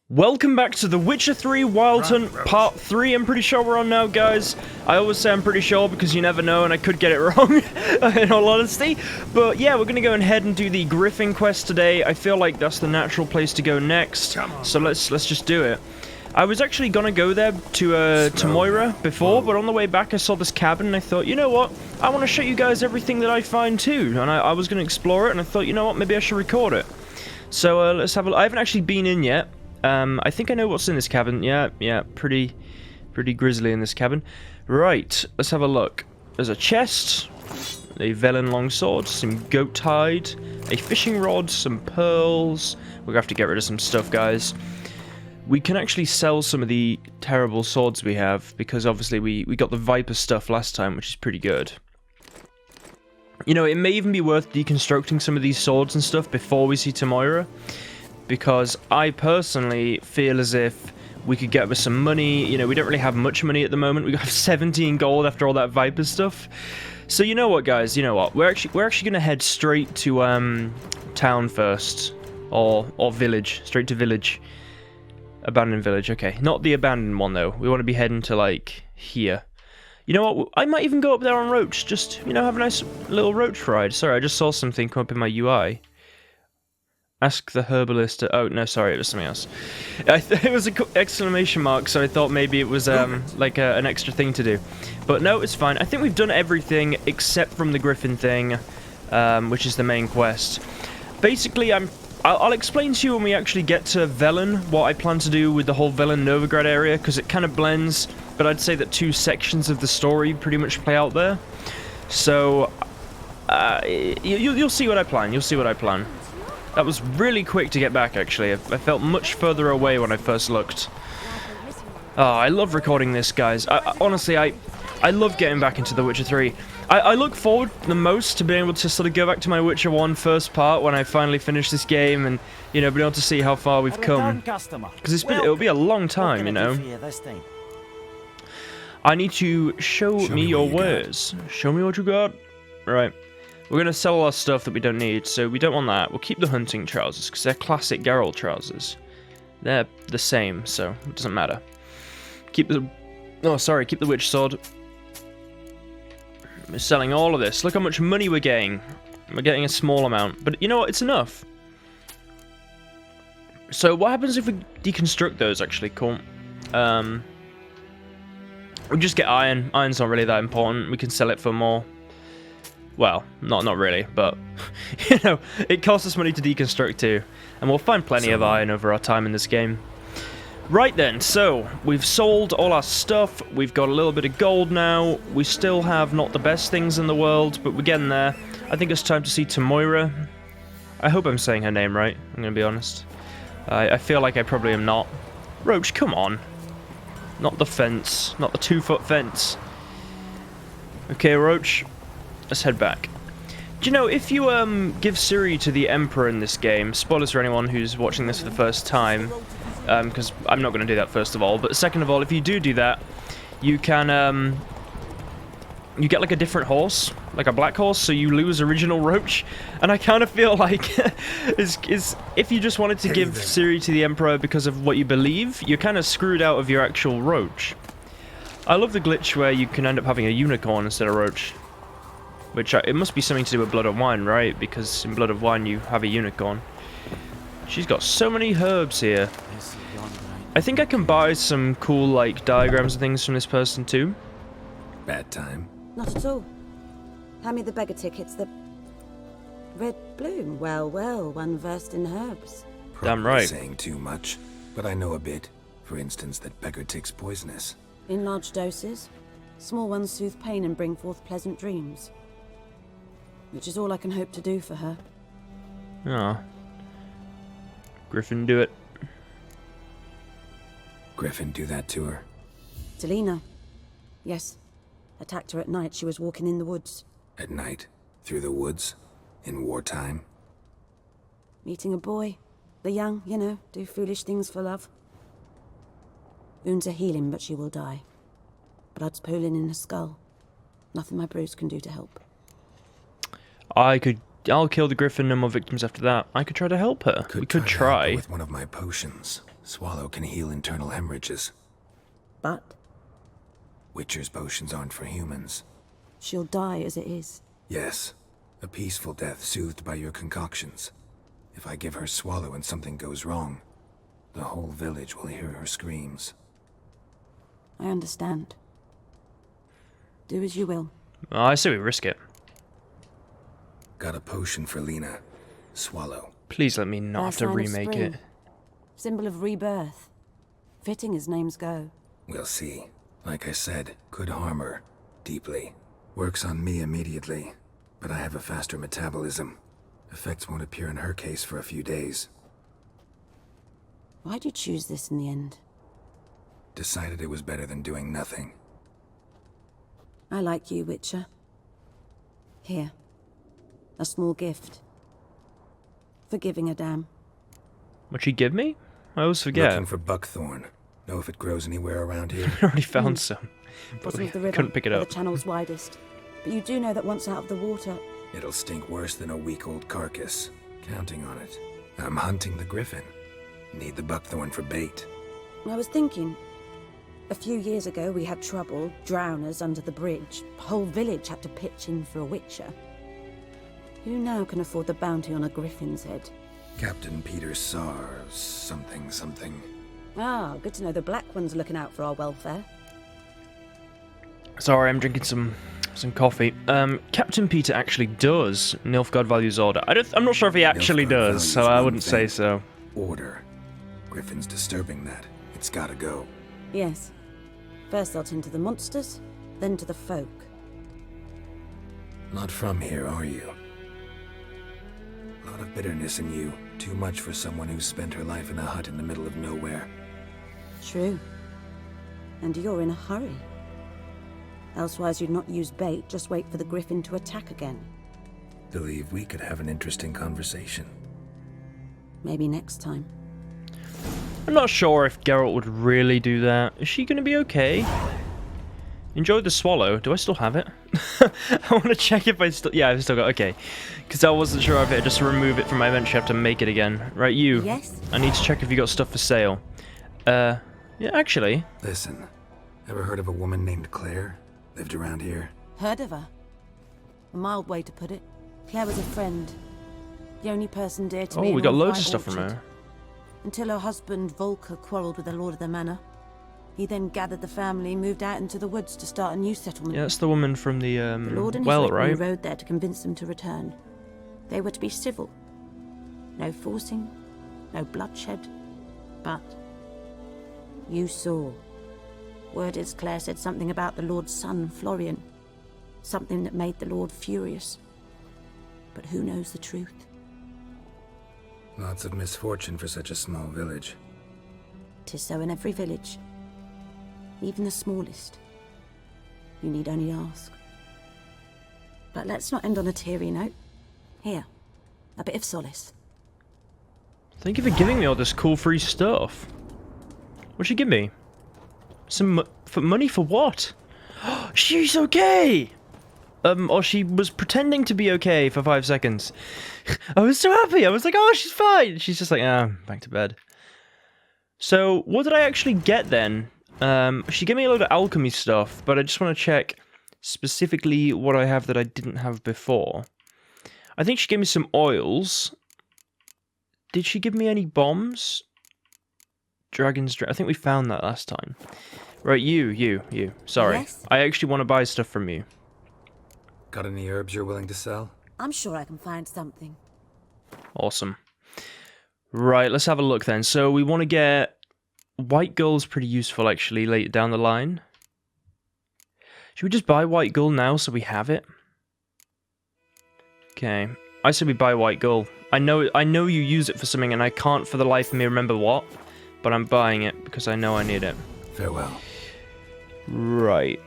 Welcome back to The Witcher 3 Wild Hunt Part 3, I'm pretty sure we're on now, guys. I always say I'm pretty sure because you never know and I could get it wrong, in all honesty. But yeah, we're going to go ahead and do the Griffin quest today. I feel like that's the natural place to go next, so let's just do it. I was actually going to go there to Moira before, but on the way back I saw this cabin and I thought, you know what, I want to show you guys everything that I find too. And I was going to explore it and I thought, you know what, maybe I should record it. So let's have a look. I haven't actually been in yet. I think I know what's in this cabin. Yeah, pretty grisly in this cabin. Right, let's have a look. There's a chest, a velen longsword, some goat hide, a fishing rod, some pearls. We're gonna have to get rid of some stuff, guys. We can actually sell some of the terrible swords we have, because obviously we got the Viper stuff last time, which is pretty good. You know, it may even be worth deconstructing some of these swords and stuff before we see Moira, because I personally feel as if we could get with some money. You know, we don't really have much money at the moment. We have 17 gold after all that Viper stuff. So you know what, guys? You know what? We're actually gonna head straight to town first, or village, straight to village, abandoned village. Okay, not the abandoned one though. We want to be heading to like here. You know what? I might even go up there on Roach. Just, you know, have a nice little Roach ride. Sorry, I just saw something come up in my UI. Ask the herbalist. Oh no, sorry, it was something else. It was an exclamation mark, so I thought maybe it was like an extra thing to do. But no, it's fine. I think we've done everything except from the Griffin thing, which is the main quest. Basically, I'll explain to you when we actually get to Velen what I plan to do with the whole Velen Novigrad area, because it kind of blends. But I'd say that two sections of the story pretty much play out there. So you'll see what I plan. You'll see what I plan. That was really quick to get back, actually. I felt much further away when I first looked. Oh, I love recording this, guys. Honestly, I love getting back into The Witcher 3. I look forward the most to being able to sort of go back to my Witcher 1 first part when I finally finish this game and, you know, be able to see how far we've come. Because it'll be a long time, you know. I need to show me your wares. Show me what you got. Right. We're going to sell all our stuff that we don't need, so we don't want that. We'll keep the hunting trousers, because they're classic Geralt trousers. They're the same, so it doesn't matter. Keep the... Oh, sorry, keep the witch sword. We're selling all of this. Look how much money we're getting. We're getting a small amount, but you know what? It's enough. So what happens if we deconstruct those, actually? Cool. We just get iron. Iron's not really that important. We can sell it for more. Well, not really, but, you know, it costs us money to deconstruct too. And we'll find plenty of iron over our time in this game. Right then, so, we've sold all our stuff, we've got a little bit of gold now, we still have not the best things in the world, but we're getting there. I think it's time to see Moira. I hope I'm saying her name right, I'm gonna be honest. I feel like I probably am not. Roach, come on. Not the fence, not the 2-foot fence. Okay, Roach. Let's head back. Do you know, if you give Ciri to the Emperor in this game, spoilers for anyone who's watching this for the first time, because I'm not going to do that first of all, but second of all, if you do that, you can, you get like a different horse, like a black horse, so you lose original Roach, and I kind of feel like, if you just wanted to give Ciri to the Emperor because of what you believe, you're kind of screwed out of your actual Roach. I love the glitch where you can end up having a unicorn instead of Roach. Which, it must be something to do with Blood and Wine, right? Because in Blood and Wine you have a unicorn. She's got so many herbs here. I think I can buy some cool, like, diagrams and things from this person too. Bad time? Not at all. Hand me the beggar tickets, the... Red bloom. Well, one versed in herbs. Damn Probably right. saying too much, but I know a bit. For instance, that beggar tick's poisonous. In large doses. Small ones soothe pain and bring forth pleasant dreams. Which is all I can hope to do for her. Ah. Griffin, do it. Griffin, do that to her. Delina. Yes. Attacked her at night. She was walking in the woods. At night? Through the woods? In wartime? Meeting a boy. The young, you know, do foolish things for love. Wounds are healing, but she will die. Blood's pooling in her skull. Nothing my bruise can do to help. I'll kill the Griffin, no more victims after that. I could try to help her. We could try. With one of my potions. Swallow can heal internal hemorrhages. But Witcher's potions aren't for humans. she'll die as it is. Yes, a peaceful death soothed by your concoctions. If I give her Swallow and something goes wrong, the whole village will hear her screams. I understand. Do as you will. Oh, I say we risk it. Got a potion for Lena. Swallow. Please let me not have Last to sign of remake spring. it. Symbol of rebirth. Fitting as names go. We'll see. Like I said, could harm her. Deeply. Works on me immediately. But I have a faster metabolism. Effects won't appear in her case for a few days. Why'd you choose this in the end? Decided it was better than doing nothing. I like you, Witcher. Here. A small gift. For giving a damn. What'd she give me? I always forget. Looking for buckthorn. Know if it grows anywhere around here? I already found some. But Bottom we of the river, couldn't pick it where up. the channel's widest. But you do know that once out of the water... It'll stink worse than a week-old carcass. Counting on it. I'm hunting the Griffin. Need the buckthorn for bait. I was thinking... A few years ago we had trouble, drowners under the bridge. The whole village had to pitch in for a Witcher. Who now can afford the bounty on a Griffin's head? Captain Peter Sar... something. Ah, good to know the Black One's looking out for our welfare. Sorry, I'm drinking some coffee. Captain Peter actually does Nilfgaard values order. I'm not sure if he actually Nilfgaard does, so values I one wouldn't say thing. so. Order. Griffin's disturbing that. It's gotta go. Yes. First I'll tend to the monsters, then to the folk. Not from here, are you? Lot of bitterness in you. Too much for someone who's spent her life in a hut in the middle of nowhere. True. And you're in a hurry. Elsewise you'd not use bait, just wait for the Griffin to attack again. Believe we could have an interesting conversation. Maybe next time. I'm not sure if Geralt would really do that. Is she going to be okay? Enjoyed the swallow. Do I still have it? I want to check if I still... Yeah, I've still got... Okay. Because I wasn't sure if it just remove it from my bench. You have to make it again. Right, you. Yes? I need to check if you got stuff for sale. Yeah, actually. Listen, ever heard of a woman named Claer? Lived around here? Heard of her? A mild way to put it. Claire was a friend. The only person dear to me. Oh, we in got all loads of White stuff from Orchard. her. Until her husband Volker quarrelled with the lord of the manor. He then gathered the family, moved out into the woods to start a new settlement. Yeah, that's the woman from the, The lord and his well, retinue right? rode there to convince them to return. They were to be civil. No forcing, no bloodshed. But you saw. Word is Claire said something about the lord's son, Florian. Something that made the lord furious. But who knows the truth? Lots of misfortune for such a small village. 'Tis so in every village. Even the smallest. You need only ask. But let's not end on a teary note. Here, a bit of solace. Thank you for giving me all this cool free stuff. What'd she give me? Some for money for what? She's okay! Or she was pretending to be okay for 5 seconds. I was so happy. I was like, oh, she's fine. She's just like, back to bed. So, what did I actually get then? She gave me a load of alchemy stuff, but I just want to check specifically what I have that I didn't have before. I think she gave me some oils. Did she give me any bombs? I think we found that last time. Right, you. Sorry. Yes? I actually want to buy stuff from you. Got any herbs you're willing to sell? I'm sure I can find something. Awesome. Right, let's have a look then. So we want to get... White gold's pretty useful, actually, later down the line. Should we just buy white gold now so we have it? Okay. I said we buy white gold. I know you use it for something, and I can't for the life of me remember what. But I'm buying it because I know I need it. Farewell. Right.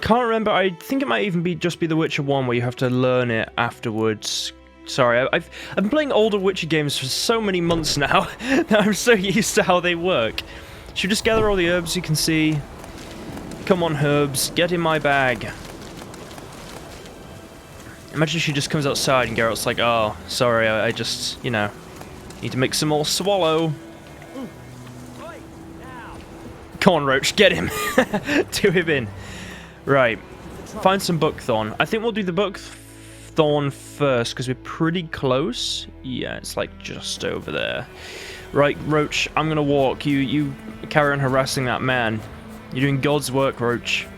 Can't remember. I think it might even be just be The Witcher 1 where you have to learn it afterwards. Sorry, I've been playing older Witcher games for so many months now that I'm so used to how they work. Should we just gather all the herbs you can see? Come on, herbs, get in my bag. Imagine she just comes outside and Geralt's like, oh, sorry, I just, need to make some more swallow. Come on, Roach, get him. Do him in. Right. Find some buckthorn. I think we'll do the buckthorn first because we're pretty close. Yeah, it's like just over there. Right, Roach, I'm gonna walk. You carry on harassing that man. You're doing God's work, Roach.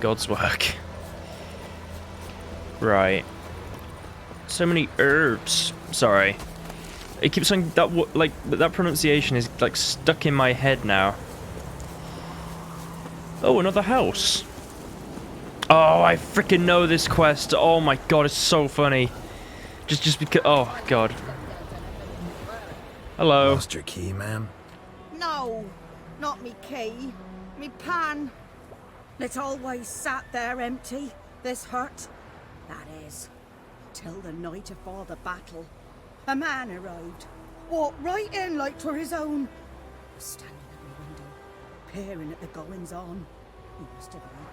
God's work. Right. So many herbs. Sorry. It keeps saying that that pronunciation is like stuck in my head now. Oh, another house. Oh, I freaking know this quest. Oh my god, it's so funny. Just because. Oh god. Hello. Lost your key, ma'am? No, not me key. Me pan. It's always sat there empty, this hut. That is, till the night afore the battle. A man arrived, walked right in like 'twere his own. Was standing at my window, peering at the goings on. He must have known,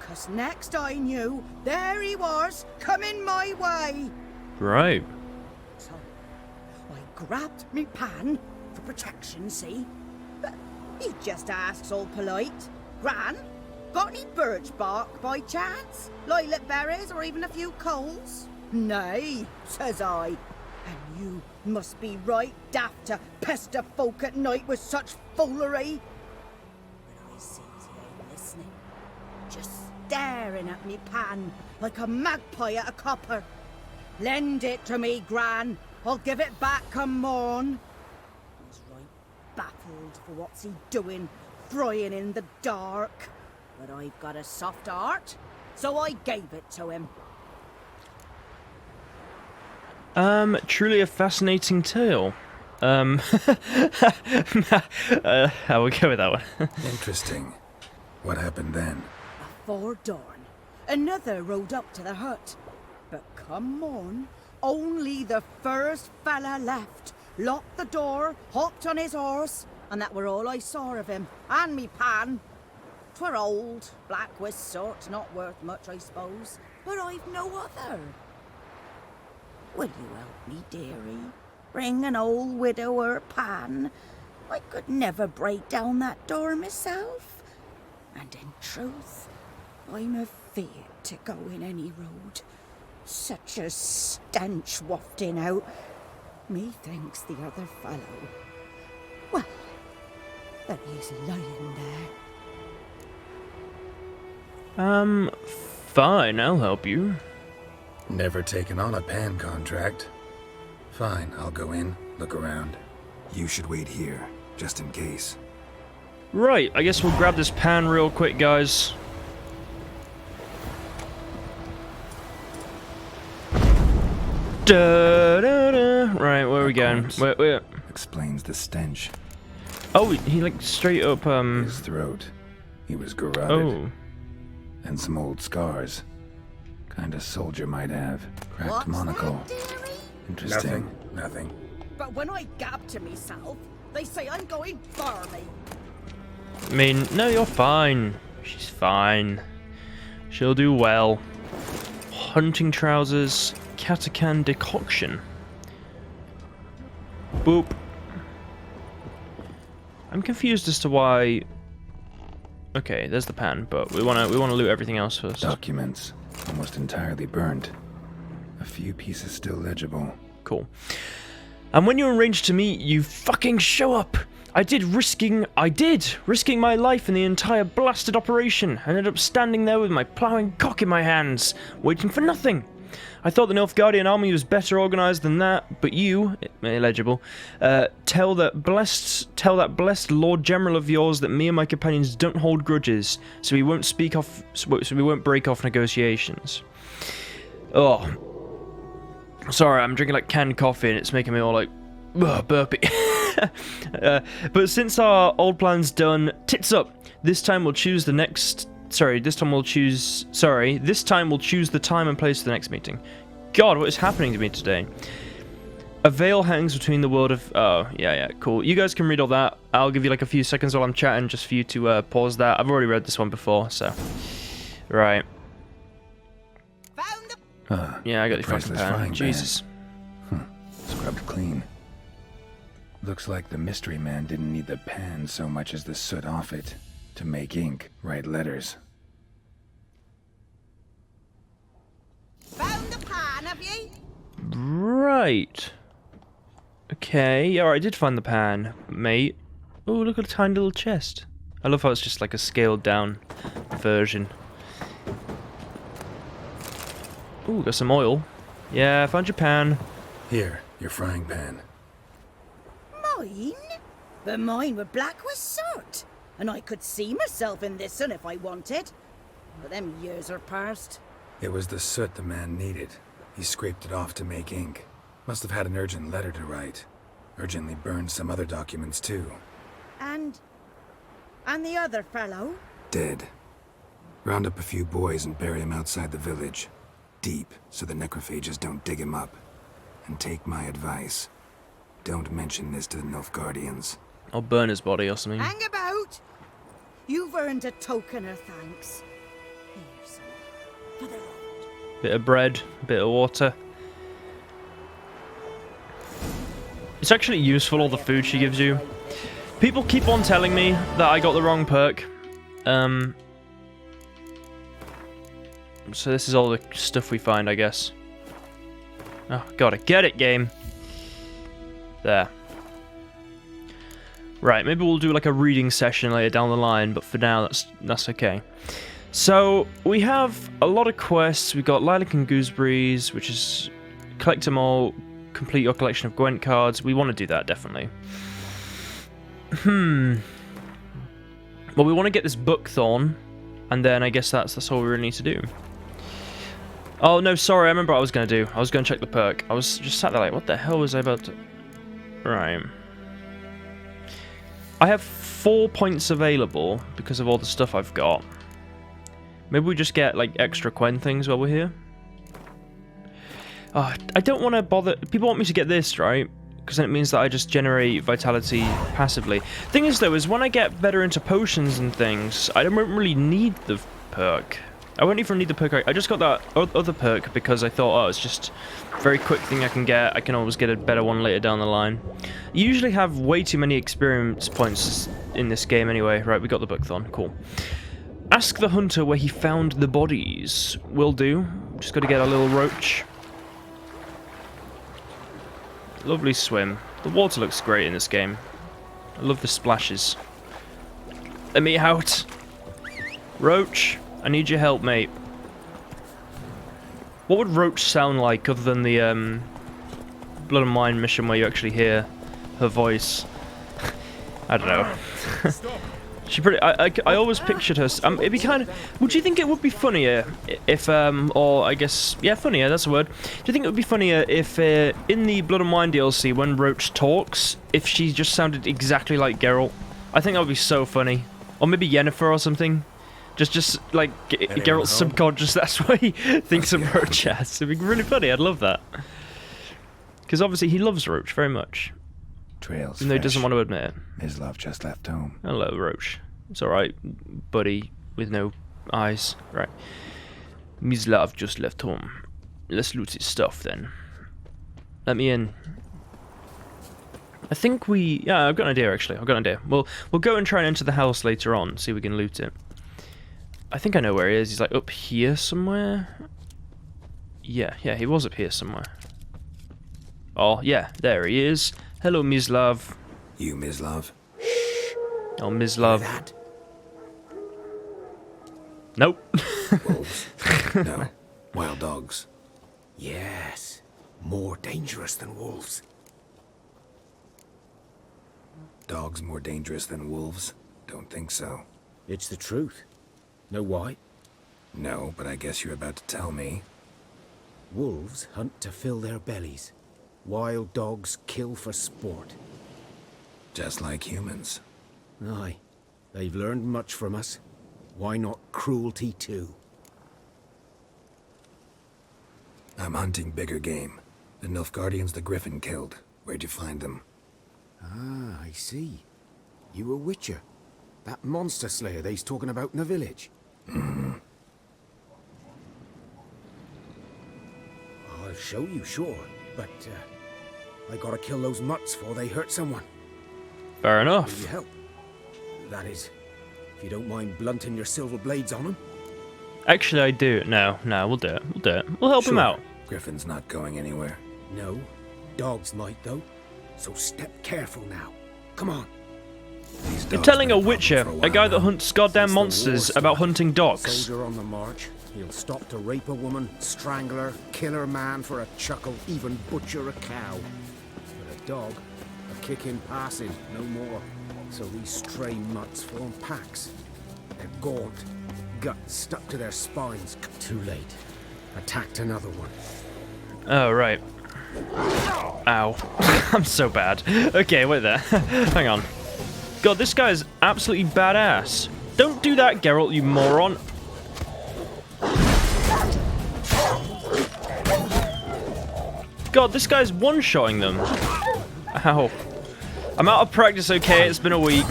'cause next I knew, there he was, coming my way. Right. So, I grabbed me pan, for protection, see? But he just asks all polite, Gran, got any birch bark by chance? Lilac berries or even a few coals? Nay, says I. And you must be right daft to pester folk at night with such foolery. But I sees he ain't listening, just staring at me pan like a magpie at a copper. Lend it to me, Gran. I'll give it back come morn. He's right baffled for what's he doing, frying in the dark. But I've got a soft heart, so I gave it to him. Truly a fascinating tale. I will go with that one. Interesting. What happened then? Afore dawn, another rode up to the hut. But come morn, only the first fella left, locked the door, hopped on his horse, and that were all I saw of him, and me pan. 'Twere old, black with sort, not worth much, I suppose, but I've no other. Will you help me, dearie? Bring an old widower pan. I could never break down that door myself. And in truth, I'm afeard to go in any road. Such a stench wafting out. Methinks the other fellow. Well, that he's lying there. Fine, I'll help you. Never taken on a pan contract. Fine, I'll go in, look around. You should wait here, just in case. Right, I guess we'll grab this pan real quick, guys. Da, da, da. Right, where are we going? Where? Explains the stench. Oh, he like straight up, His throat. He was garroted. Oh. And some old scars. Kind of soldier might have. Cracked What's monocle. that, dearie? Interesting. Nothing. But when I gab to myself, they say I'm going barmy. I mean, no, you're fine. She's fine. She'll do well. Hunting trousers, Catacan decoction. Boop. I'm confused as to why. Okay, there's the pan, but we wanna loot everything else first. Documents. Almost entirely burnt. A few pieces still legible. Cool. And when you arrange to meet, you fucking show up. I did risking my life in the entire blasted operation. I ended up standing there with my ploughing cock in my hands, waiting for nothing. I thought the Nilfgaardian army was better organized than that, but you, illegible, tell that blessed Lord General of yours that me and my companions don't hold grudges, so we won't break off negotiations. Oh, sorry, I'm drinking like canned coffee and it's making me all like burpy. But since our old plan's done, tits up. This time we'll choose the time and place for the next meeting. God, what is happening to me today? A veil hangs between the world of... Oh, yeah, cool. You guys can read all that. I'll give you like a few seconds while I'm chatting just for you to pause that. I've already read this one before, so... Right. Found the... Yeah, I got the fucking priceless pan. frying pan. Jesus. Scrubbed clean. Looks like the mystery man didn't need the pan so much as the soot off it to make ink, write letters. Found the pan, have ye? Right. Okay, yeah, I did find the pan, mate. Oh, look at a tiny little chest. I love how it's just like a scaled down version. Ooh, got some oil. Yeah, found your pan. Here, your frying pan. Mine? But mine were black with soot. And I could see myself in this one if I wanted. But them years are past. It was the soot the man needed. He scraped it off to make ink. Must have had an urgent letter to write. Urgently burned some other documents too. And the other fellow? Dead. Round up a few boys and bury him outside the village. Deep, so the necrophages don't dig him up. And take my advice. Don't mention this to the Nilfgaardians. I'll burn his body or something. Hang about! You've earned a token of thanks. Here's some for the road. Bit of bread, bit of water. It's actually useful, all the food she gives you. People keep on telling me that I got the wrong perk. So this is all the stuff we find, I guess. Oh, gotta get it, game. There. Right, maybe we'll do like a reading session later down the line, but for now, that's okay. So, we have a lot of quests. We've got Lilac and Gooseberries, which is collect them all, complete your collection of Gwent cards. We want to do that, definitely. Well, we want to get this Buckthorn, and then I guess that's all we really need to do. Oh, no, sorry, I remember what I was going to do. I was going to check the perk. I was just sat there like, what the hell was I about to... Right. I have 4 points available because of all the stuff I've got. Maybe we just get, like, extra Quen things while we're here. Oh, I don't want to bother... People want me to get this, right? Because then it means that I just generate vitality passively. Thing is, though, is when I get better into potions and things, I don't really need the perk. I won't even need the perk. I just got that other perk because I thought, oh, it's just a very quick thing I can get. I can always get a better one later down the line. You usually have way too many experience points in this game anyway. Right, we got the Buckthorn. Cool. Ask the hunter where he found the bodies. Will do. Just got to get a little roach. Lovely swim. The water looks great in this game. I love the splashes. Let me out. Roach, I need your help, mate. What would Roach sound like other than the Blood and Wine mission where you actually hear her voice? I don't know. She pretty. I always pictured her. It'd be kind of. Would you think it would be funnier if or I guess yeah, funnier. That's the word. Do you think it would be funnier if in the Blood and Wine DLC when Roach talks, if she just sounded exactly like Geralt? I think that would be so funny. Or maybe Yennefer or something. Just like Geralt's subconscious. That's why he thinks of Roach as. It'd be really funny. I'd love that. Because obviously he loves Roach very much. Trails Even though he doesn't want to admit it. Mislav just left home. Hello, Roach. It's alright, buddy with no eyes. Right. Mislav just left home. Let's loot his stuff then. Let me in. I think we... Yeah, I've got an idea actually. I've got an idea. We'll go and try and enter the house later on. See if we can loot it. I think I know where he is. He's like up here somewhere. Yeah, he was up here somewhere. Oh, yeah, there he is. Hello, Mislav. You, Mislav? Oh, Mislav. That? Nope. Wolves? No. Wild dogs? Yes. More dangerous than wolves. Dogs more dangerous than wolves? Don't think so. It's the truth. Know why? No, but I guess you're about to tell me. Wolves hunt to fill their bellies. Wild dogs kill for sport. Just like humans. Aye. They've learned much from us. Why not cruelty too? I'm hunting bigger game. The Nilfgaardians the Griffin killed. Where'd you find them? Ah, I see. You a witcher. That monster slayer they's talking about in the village. Mm-hmm. I'll show you, sure. But, I gotta kill those mutts before they hurt someone. Fair Will enough. you help? That is, if you don't mind blunting your silver blades on him. Actually, I do. No, we'll do it. We'll do it. We'll help him Sure. out. Griffin's not going anywhere. No, dogs might though. So step careful now. Come on. These You're dogs telling been a problem witcher, for a while guy that now. hunts goddamn Since the war monsters, started, about hunting dogs. Soldier on the march. He'll stop to rape a woman, strangle her, kill her man for a chuckle, even butcher a cow. But a dog, a kick in passing, no more. So these stray mutts form packs. They're gaunt, guts stuck to their spines. Too late. Attacked another one. Oh, right. Ow. I'm so bad. Okay, wait there. Hang on. God, this guy is absolutely badass. Don't do that, Geralt, you moron. God, this guy's one-shotting them. Ow. I'm out of practice, okay? It's been a week.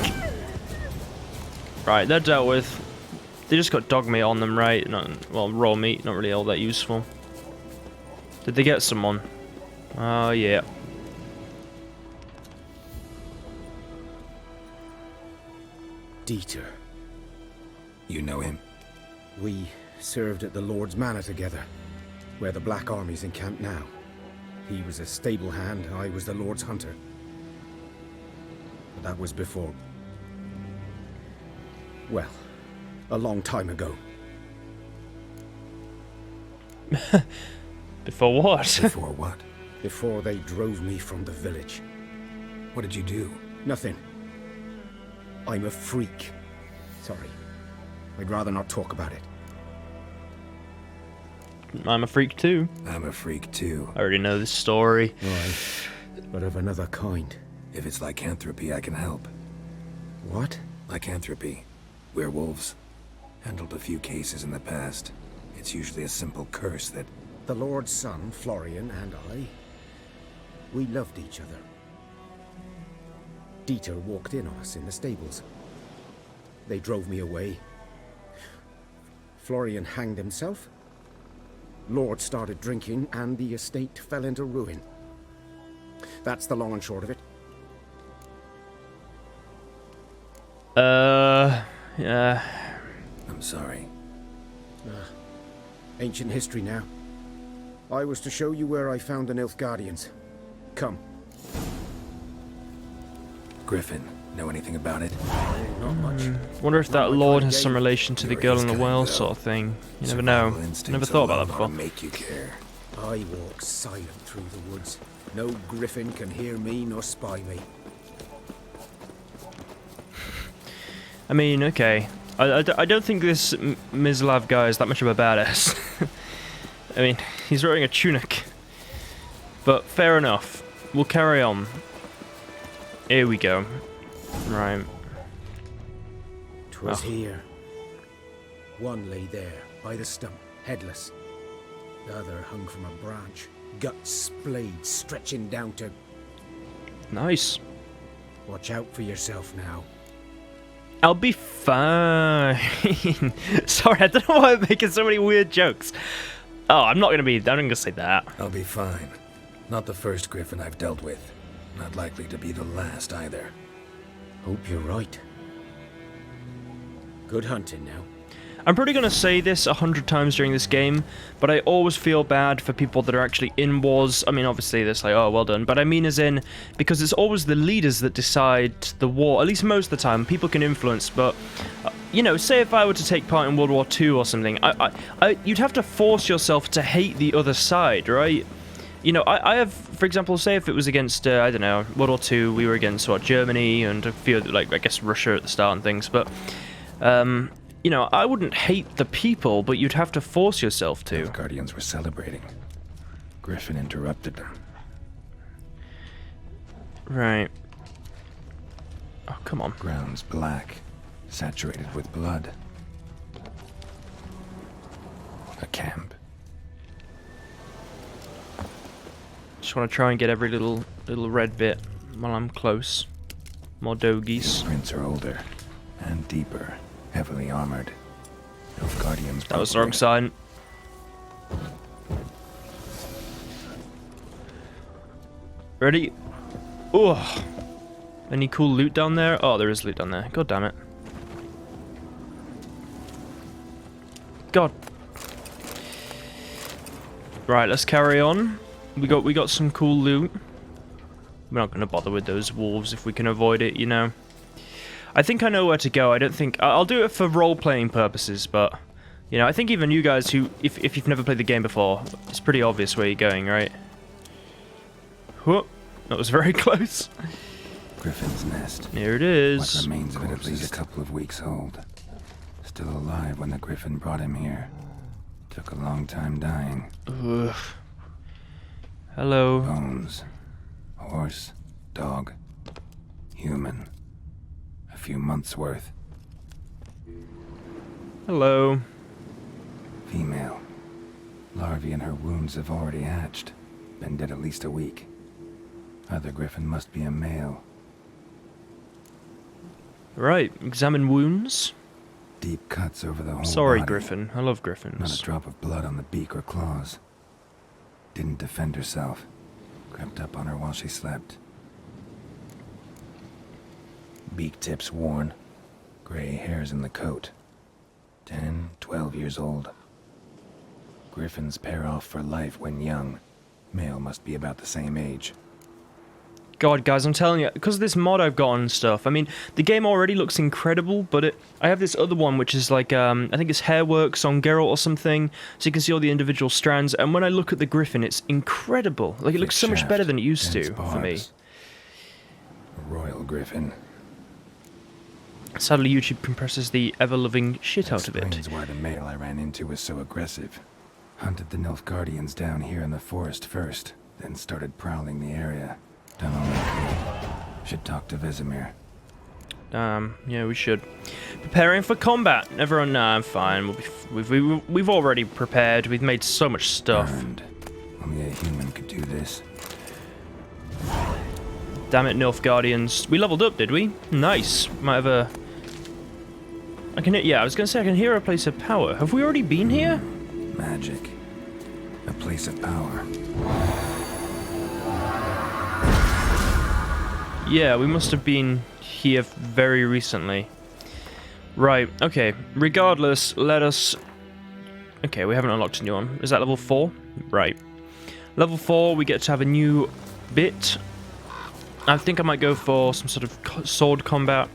Right, they're dealt with. They just got dog meat on them, right? Well, raw meat, not really all that useful. Did they get someone? Oh, yeah. Dieter. You know him? We served at the Lord's Manor together, where the Black Army's encamped now. He was a stable hand, I was the Lord's hunter. But that was before... well, a long time ago. Before what? Before what? Before they drove me from the village. What did you do? Nothing. I'm a freak. Sorry. I'd rather not talk about it. I'm a freak too. I'm a freak too. I already know this story. Right. But of another kind. If it's lycanthropy, I can help. What? Lycanthropy. Werewolves. Handled a few cases in the past. It's usually a simple curse that... The Lord's son, Florian, and I... we loved each other. Dieter walked in on us in the stables. They drove me away. Florian hanged himself. Lord started drinking, and the estate fell into ruin. That's the long and short of it. Yeah. I'm sorry. Ancient history now. I was to show you where I found the Nilfgaardians. Come. Griffin, know anything about it? Not much. Wonder if that Not my lord kind of has some game. relation to the You're girl his in the kind, well though. sort of thing. You never know. Survival instincts Never thought about that alone ought before. to make you care. I walk silent through the woods. No Griffin can hear me nor spy me. I mean, okay. I don't think this Mislav guy is that much of a badass. I mean, he's wearing a tunic. But fair enough. We'll carry on. Here we go. Right. 'Twas Oh. here. One lay there, by the stump, headless. The other hung from a branch, guts splayed, stretching down to... Nice. Watch out for yourself now. I'll be fine. Sorry, I don't know why I'm making so many weird jokes. Oh, I'm not gonna say that. I'll be fine. Not the first Griffin I've dealt with. Not likely to be the last either. Hope you're right. Good hunting now. I'm probably going to say this 100 times during this game, but I always feel bad for people that are actually in wars. I mean, obviously, this like, oh, well done. But I mean as in, because it's always the leaders that decide the war, at least most of the time. People can influence, but, you know, say if I were to take part in World War II or something, you'd have to force yourself to hate the other side, right? You know, I have, for example, say if it was against, I don't know, World War II, we were against, what, Germany and a few, like, I guess Russia at the start and things, but, you know, I wouldn't hate the people, but you'd have to force yourself to. The Guardians were celebrating. Griffin interrupted them. Right. Oh, come on. Ground's black, saturated with blood. A camp. Just want to try and get every little red bit while I'm close. More dogies. Prints are older and deeper, heavily armored. Nilfgaardians. That was the wrong sign. Ready? Oh, Any cool loot down there? Oh, there is loot down there. God damn it. God. Right, let's carry on. We got some cool loot. We're not gonna bother with those wolves if we can avoid it, you know. I think I know where to go. I don't think I'll do it for role-playing purposes, but you know, I think even you guys who, if you've never played the game before, it's pretty obvious where you're going, right? Whoop, that was very close. Griffin's nest. Here it is. What remains of it at least a couple of weeks old. Still alive when the Griffin brought him here. Took a long time dying. Ugh. Hello. Bones. Horse. Dog. Human. A few months' worth. Hello. Female. Larvae in her wounds have already hatched. Been dead at least a week. Other Griffin must be a male. Right, examine wounds. Deep cuts over the whole Sorry, body. Griffin. I love Not Griffins. a drop of blood on the beak or claws. Didn't defend herself. Crept up on her while she slept. Beak tips worn. Gray hairs in the coat. 10, 12 years old. Griffins pair off for life when young. Male must be about the same age. God, guys, I'm telling you, because of this mod I've got and stuff, I mean, the game already looks incredible, but I have this other one, which is like, I think it's Hairworks on Geralt or something, so you can see all the individual strands, and when I look at the Griffin, it's incredible. Like, it looks so much better than it used to, for me. A royal Griffin. Sadly, YouTube compresses the ever-loving shit out of it. Explains why the male I ran into was so aggressive. Hunted the Nilfgaardians down here in the forest first, then started prowling the area. Done all I could. Should talk to Vizima. Yeah, we should. Preparing for combat. Everyone, nah, I'm fine. We've already prepared. We've made so much stuff. Burned. Only a human could do this. Damn it, Nilfgaardians. We leveled up, did we? Nice. Might have a... yeah, I was gonna say I can hear a place of power. Have we already been here? Magic. A place of power. Yeah, we must have been here very recently. Right, okay. Regardless, let us... Okay, we haven't unlocked a new one. Is that level 4? Right. Level 4, we get to have a new bit. I think I might go for some sort of sword combat.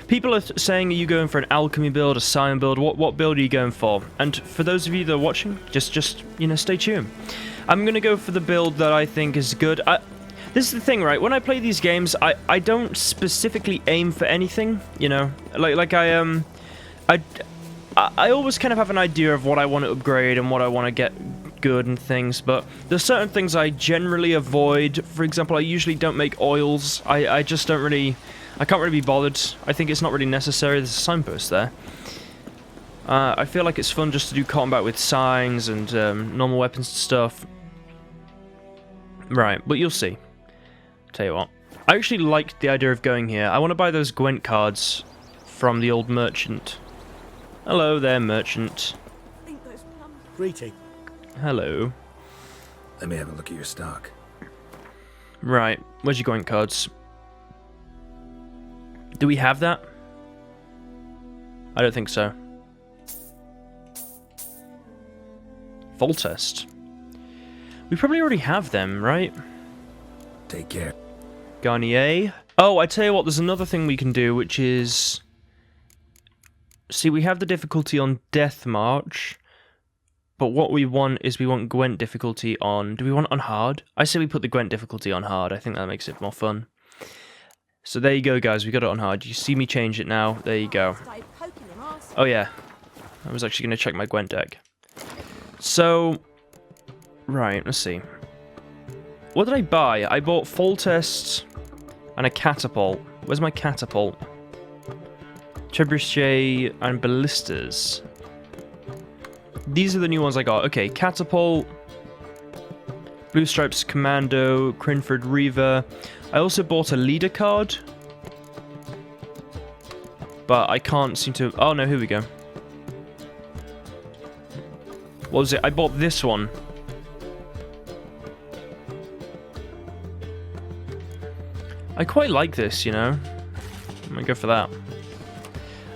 People are saying, are you going for an alchemy build, a scion build? What build are you going for? And for those of you that are watching, just you know, stay tuned. I'm going to go for the build that I think is good. This is the thing, right? When I play these games, I don't specifically aim for anything, you know? I always kind of have an idea of what I want to upgrade and what I want to get good and things, but there's certain things I generally avoid. For example, I usually don't make oils. I just don't really... I can't really be bothered. I think it's not really necessary. There's a signpost there. I feel like it's fun just to do combat with signs and normal weapons and stuff. Right, but you'll see. Tell you what. I actually liked the idea of going here. I want to buy those Gwent cards from the old merchant. Hello there, merchant. Greeting. Hello. Let me have a look at your stock. Right, where's your Gwent cards? Do we have that? I don't think so. Full test. We probably already have them, right? Take care. Garnier. Oh, I tell you what, there's another thing we can do, which is... See, we have the difficulty on Death March, but what we want is we want Gwent difficulty on... Do we want it on hard? I say we put the Gwent difficulty on hard. I think that makes it more fun. So there you go, guys. We got it on hard. You see me change it now. There you go. Oh, yeah. I was actually going to check my Gwent deck. So... Right, let's see. What did I buy? I bought full tests and a catapult. Where's my catapult? Trebuchet and ballistas. These are the new ones I got. Okay, catapult, Blue Stripes Commando, Crinford Reaver. I also bought a leader card, but I can't seem to... Oh no, here we go. What was it? I bought this one. I quite like this, you know? I'm gonna go for that.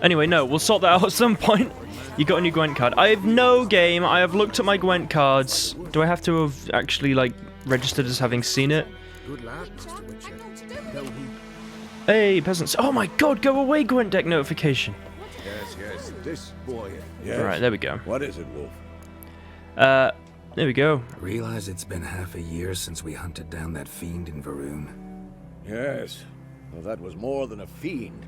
Anyway, no, we'll sort that out at some point. You got a new Gwent card. I have no game. I have looked at my Gwent cards. Do I have to have actually, like, registered as having seen it? Good lad, Mr. Witcher. Though he... Hey, peasants. Oh my god, go away, Gwent deck notification. Yes, this boy. Yes. Right, there we go. What is it, Wolf? There we go. Realize it's been half a year since we hunted down that fiend in Varun. Yes. Well, that was more than a fiend.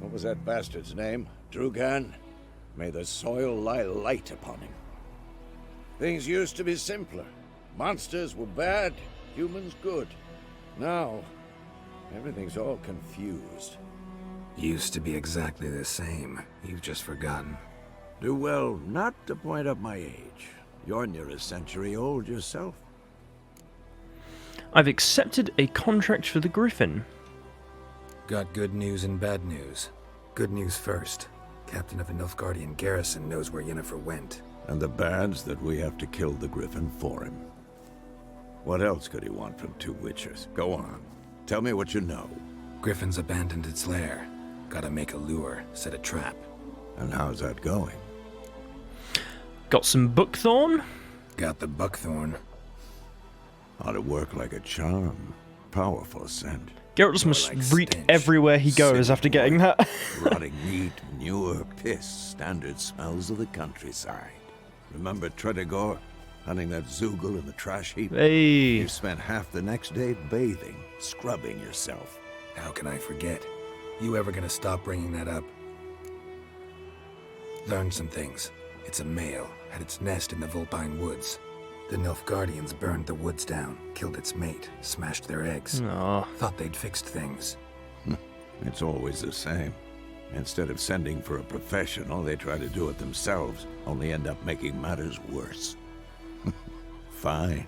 What was that bastard's name? Drugan? May the soil lie light upon him. Things used to be simpler. Monsters were bad, humans good. Now, everything's all confused. Used to be exactly the same. You've just forgotten. Do well not to point up my age. You're near a century old yourself. I've accepted a contract for the Griffin. Got good news and bad news. Good news first. Captain of a Nilfgaardian garrison knows where Yennefer went. And the bad's that we have to kill the Griffin for him. What else could he want from two witchers? Go on. Tell me what you know. Griffin's abandoned its lair. Gotta make a lure, set a trap. And how's that going? Got some buckthorn. Got the buckthorn. Ought to work like a charm. Powerful scent. Geralt just must like reek stench. everywhere he goes Sick after getting boy. that. Rotting meat, manure, piss, standard smells of the countryside. Remember Tredegor? Hunting that Zoogle in the trash heap? Hey. You spent half the next day bathing, scrubbing yourself. How can I forget? You ever gonna stop bringing that up? Learned some things. It's a male, had its nest in the Vulpine Woods. The Nilfgaardians burned the woods down, killed its mate, smashed their eggs. Aw. Thought they'd fixed things. It's always the same. Instead of sending for a professional, they try to do it themselves, only end up making matters worse. Fine.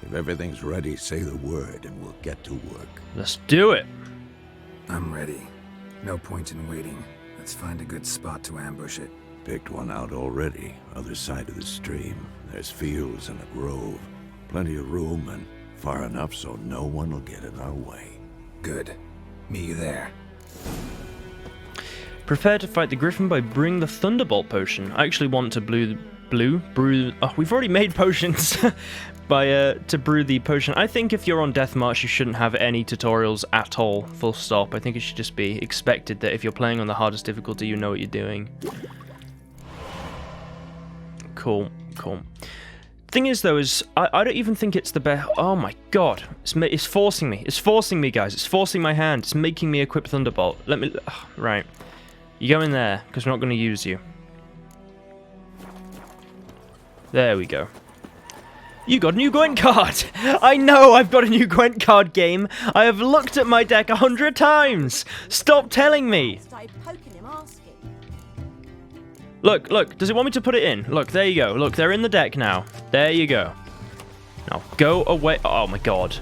If everything's ready, say the word and we'll get to work. Let's do it. I'm ready. No point in waiting. Let's find a good spot to ambush it. Picked one out already, other side of the stream. There's fields and a grove. Plenty of room and far enough so no one will get in our way. Good. Meet you there. Prepare to fight the Griffin by brewing the Thunderbolt potion. I actually want to brew. Oh, we've already made potions. To brew the potion. I think if you're on Death March, you shouldn't have any tutorials at all. Full stop. I think it should just be expected that if you're playing on the hardest difficulty, you know what you're doing. Cool. Thing is, though, is I don't even think it's the best. Oh my god, it's forcing me. It's forcing me, guys. It's forcing my hand. It's making me equip Thunderbolt. Let me. Right, you go in there because we're not going to use you. There we go. You got a new Gwent card! I know I've got a new Gwent card, game! I have looked at my deck 100 times! Stop telling me! Started poking him, asking. Look, does it want me to put it in? Look, there you go. Look, they're in the deck now. There you go. Now, go away. Oh my god.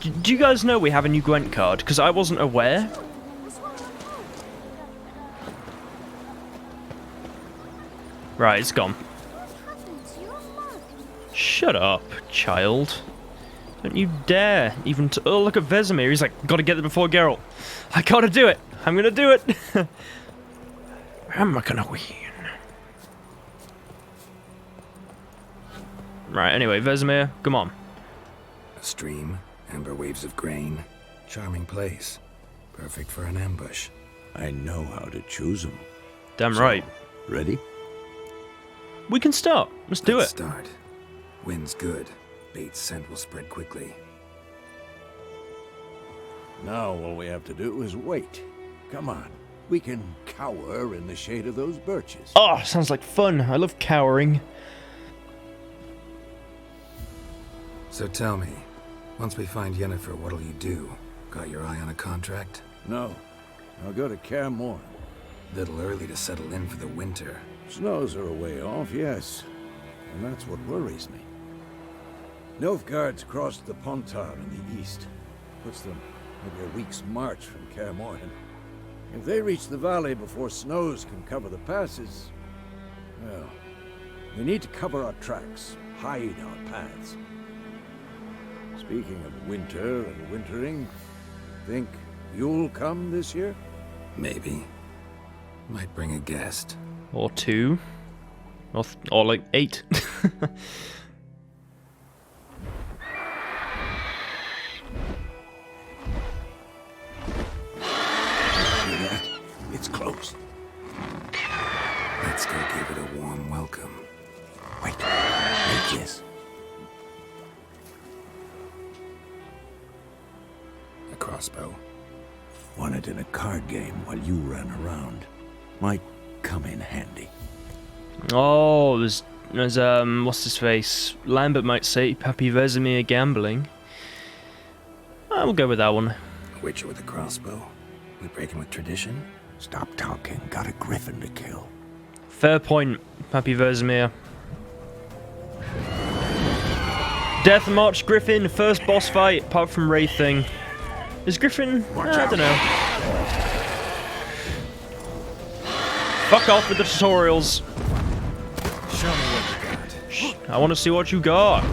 Do you guys know we have a new Gwent card? Because I wasn't aware. Right, it's gone. Shut up, child. Don't you dare even oh, look at Vizima. He's like, gotta get it before Geralt. I gotta do it. I'm gonna do it. I'm not gonna win. Right, anyway, Vizima, come on. A stream, amber waves of grain. Charming place. Perfect for an ambush. I know how to choose them. Damn right. Ready? We can start. Let's do Let's it. start. Wind's good. Bait's scent will spread quickly. Now all we have to do is wait. Come on. We can cower in the shade of those birches. Oh, sounds like fun. I love cowering. So tell me, once we find Yennefer, what'll you do? Got your eye on a contract? No. I'll go to Claer. Little early to settle in for the winter. Snows are a way off, yes. And that's what worries me. Nilfgaard's crossed the Pontar in the east. Puts them maybe a week's march from Claer. If they reach the valley before snows can cover the passes, well, we need to cover our tracks, hide our paths. Speaking of winter and wintering, Think you'll come this year? Maybe. Might bring a guest. Or 2. Or like 8. It's close. Let's go give it a warm welcome. Wait, like this. A crossbow. Won it in a card game while you ran around. Might come in handy. Oh, there's what's his face? Lambert might say Pappy Vizima gambling. We'll go with that one. A witcher with a crossbow. We breaking with tradition? Stop talking. Got a griffin to kill. Fair point, Pappy Vizima. Death March Griffin, first boss fight, apart from Wraith thing. Is Griffin? I don't know. Fuck off with the tutorials. Show me what you got. I want to see what you got.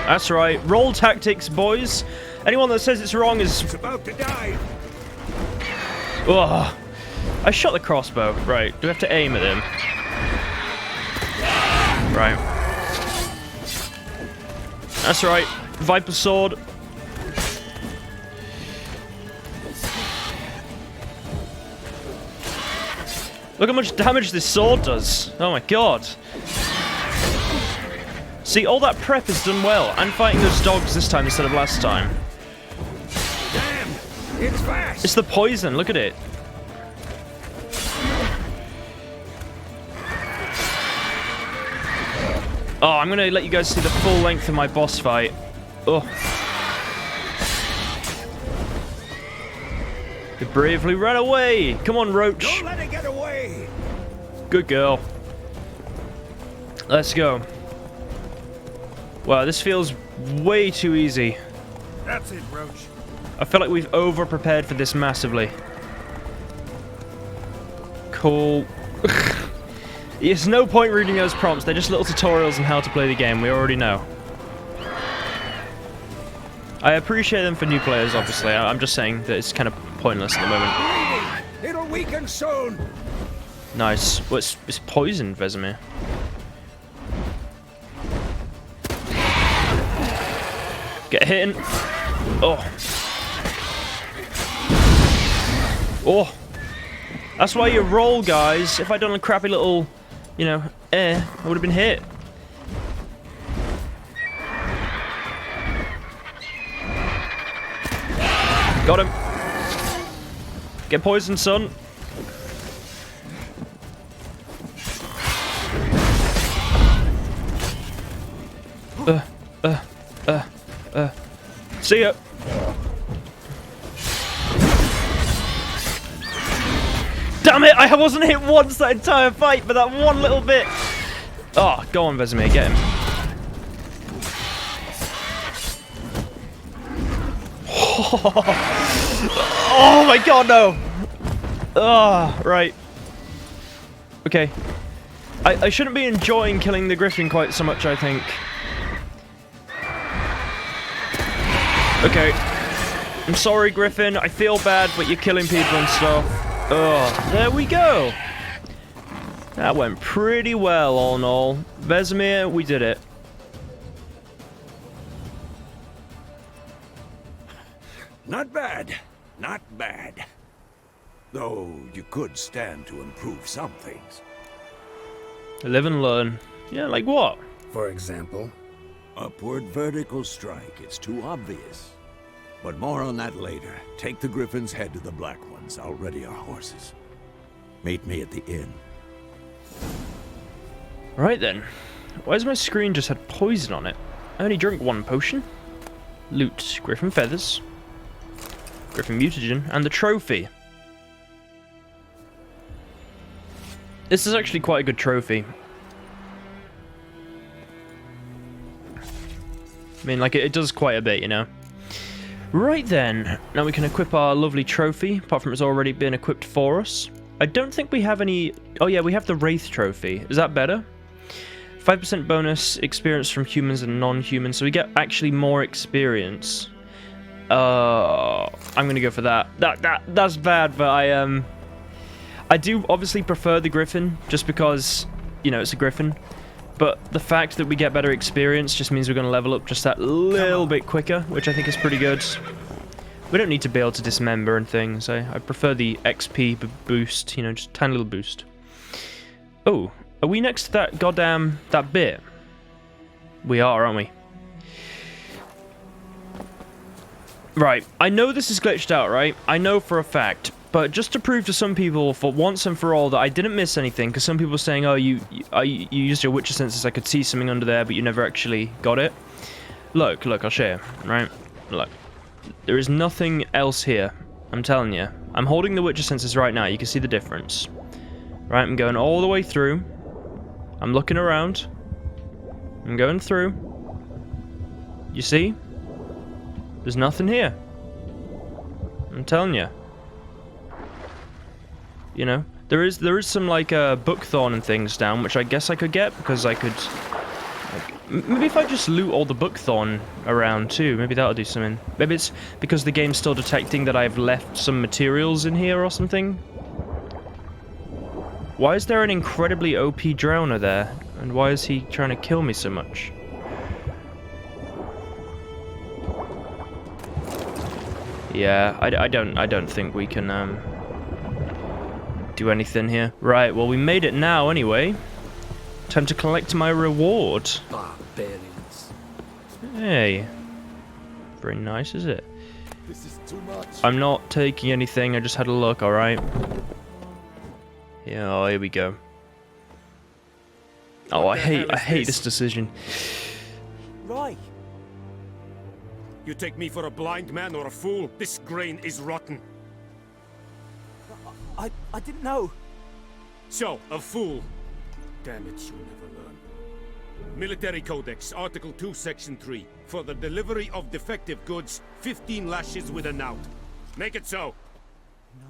That's right. Roll tactics, boys. Anyone that says it's wrong is... It's about to die. Ugh. I shot the crossbow. Right. Do we have to aim at him? Right. That's right. Viper sword. Look how much damage this sword does. Oh my god. See, all that prep is done well. I'm fighting those dogs this time instead of last time. Damn, it's fast. It's the poison, look at it. Oh, I'm gonna let you guys see the full length of my boss fight. Oh. You bravely ran away! Come on, Roach. Don't let it get away. Good girl. Let's go. Wow, this feels way too easy. That's it, Roach. I feel like we've over-prepared for this massively. Cool. There's no point reading those prompts, they're just little tutorials on how to play the game, we already know. I appreciate them for new players, obviously. I'm just saying that it's kind of pointless at the moment. It'll weaken soon. Nice. Well, it's poison, Vizima. Get hit. Oh. Oh. That's why you roll, guys. If I'd done a crappy little, you know, I would have been hit. Got him. Get poisoned, son. See ya. Damn it! I wasn't hit once that entire fight, but that one little bit. Oh, go on, Vizima, get him. Oh my god, no! Ah, right. Okay. I shouldn't be enjoying killing the Griffin quite so much, I think. Okay. I'm sorry, Griffin. I feel bad, but you're killing people and stuff. Oh, there we go. That went pretty well, all in all. Vizima, we did it. Not bad. Not bad. Though you could stand to improve some things. Live and learn. Yeah, like what? For example, Upward vertical strike. It's too obvious. But more on that later. Take the Griffin's head to the Black Ones. I'll ready our horses. Meet me at the inn. Right then. Why's my screen just had poison on it? I only drank 1 potion. Loot. Griffin feathers. Griffin mutagen. And the trophy. This is actually quite a good trophy. I mean, like, it does quite a bit, you know? Right then. Now we can equip our lovely trophy, apart from it's already been equipped for us. I don't think we have any... Oh yeah, we have the Wraith trophy. Is that better? 5% bonus experience from humans and non-humans, so we get actually more experience. I'm gonna go for that. That's bad, but I do obviously prefer the Griffin, just because, you know, it's a Griffin. But the fact that we get better experience just means we're gonna level up just that little bit quicker, which I think is pretty good. We don't need to be able to dismember and things. I prefer the XP boost, you know, just a tiny little boost. Oh, are we next to that goddamn, that bit? We are, aren't we? Right, I know this is glitched out, right? I know for a fact. But just to prove to some people, for once and for all, that I didn't miss anything, because some people were saying, oh, you used your Witcher senses, I could see something under there, but you never actually got it. Look, I'll show you, right? Look. There is nothing else here. I'm telling you. I'm holding the Witcher senses right now. You can see the difference. Right, I'm going all the way through. I'm looking around. I'm going through. You see? There's nothing here. I'm telling you. You know, there is some like buckthorn and things down, which I guess I could get because I could. Maybe if I just loot all the buckthorn around too, maybe that'll do something. Maybe it's because the game's still detecting that I've left some materials in here or something. Why is there an incredibly OP drowner there? And why is he trying to kill me so much? Yeah, I don't think we can do anything here. Right, well we made it now anyway. Time to collect my reward. Barbarians. Hey. Very nice, is it? This is too much. I'm not taking anything, I just had a look, alright? Yeah, oh, here we go. Oh, I hate this decision. Right. You take me for a blind man or a fool? This grain is rotten. I didn't know. So, a fool. Damn it, you'll never learn. Military Codex, Article 2, Section 3. For the delivery of defective goods, 15 lashes with a knout. Make it so.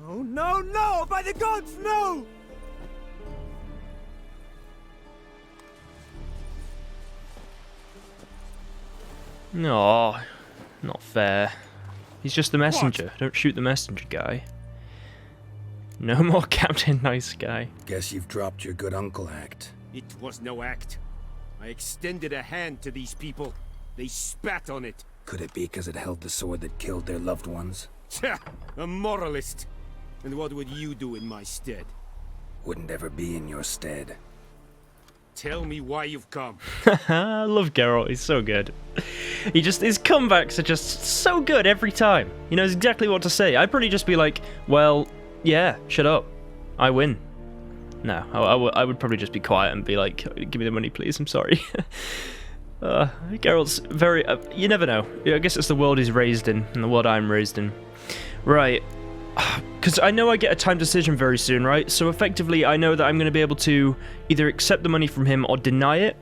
No, no, no! By the gods, no! No, not fair. He's just the messenger. What? Don't shoot the messenger guy. No more Captain Nice Guy. Guess you've dropped your good uncle act. It was no act. I extended a hand to these people. They spat on it. Could it be because it held the sword that killed their loved ones? Tja, a moralist. And what would you do in my stead? Wouldn't ever be in your stead. Tell me why you've come. I love Geralt, he's so good. His comebacks are just so good every time. He knows exactly what to say. I'd probably just be like, well, yeah, shut up. I win. No, I would probably just be quiet and be like, give me the money, please, I'm sorry. Geralt's very... you never know. I guess it's the world he's raised in, and the world I'm raised in. Right. Because I know I get a time decision very soon, right? So effectively, I know that I'm going to be able to either accept the money from him or deny it.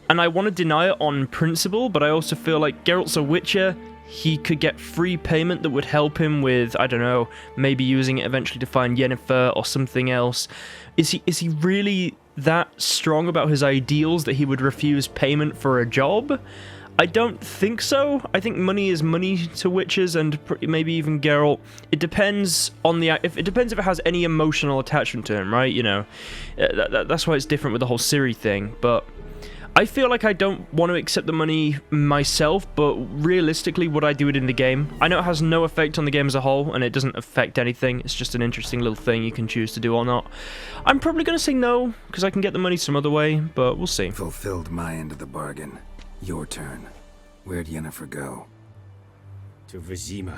And I want to deny it on principle, but I also feel like Geralt's a Witcher. He could get free payment that would help him with, I don't know, maybe using it eventually to find Yennefer or something else. Is he really that strong about his ideals that he would refuse payment for a job? I don't think so. I think money is money to witches, and maybe even Geralt. It depends on the... It depends if it has any emotional attachment to him, right? You know, that's why it's different with the whole Ciri thing. But I feel like I don't want to accept the money myself, but realistically, would I do it in the game? I know it has no effect on the game as a whole, and it doesn't affect anything. It's just an interesting little thing you can choose to do or not. I'm probably going to say no, because I can get the money some other way, but we'll see. Fulfilled my end of the bargain. Your turn. Where'd Yennefer go? To Vizima.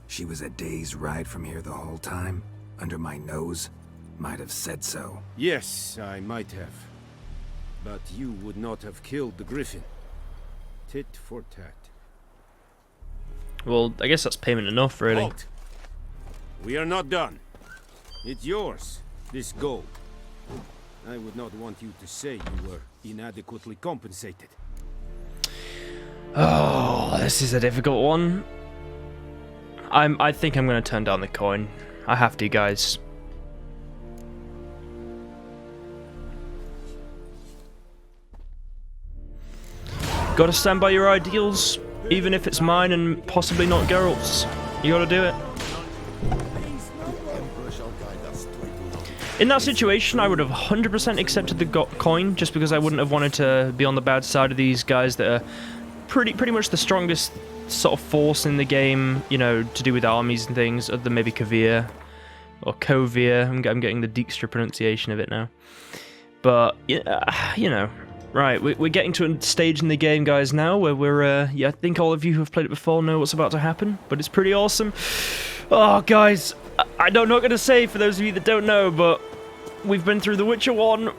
She was a day's ride from here the whole time? Under my nose? Might have said so. Yes, I might have. But you would not have killed the Griffin. Tit for tat. Well, I guess that's payment enough, really. Halt! We are not done. It's yours, this gold. I would not want you to say you were inadequately compensated. Oh, this is a difficult one. I think I'm going to turn down the coin. I have to, guys. Gotta stand by your ideals. even if it's mine and possibly not Geralt's. You gotta do it. In that situation, I would have 100% accepted the coin, just because I wouldn't have wanted to be on the bad side of these guys that are pretty much the strongest sort of force in the game, you know, to do with armies and things, other than maybe Kavir or Kovir. I'm getting the Dijkstra pronunciation of it now. But, yeah, you know, right, we're getting to a stage in the game, guys, now, where we're, yeah, I think all of you who have played it before know what's about to happen, but it's pretty awesome. Oh, guys, I'm not going to say, for those of you that don't know, but we've been through The Witcher 1,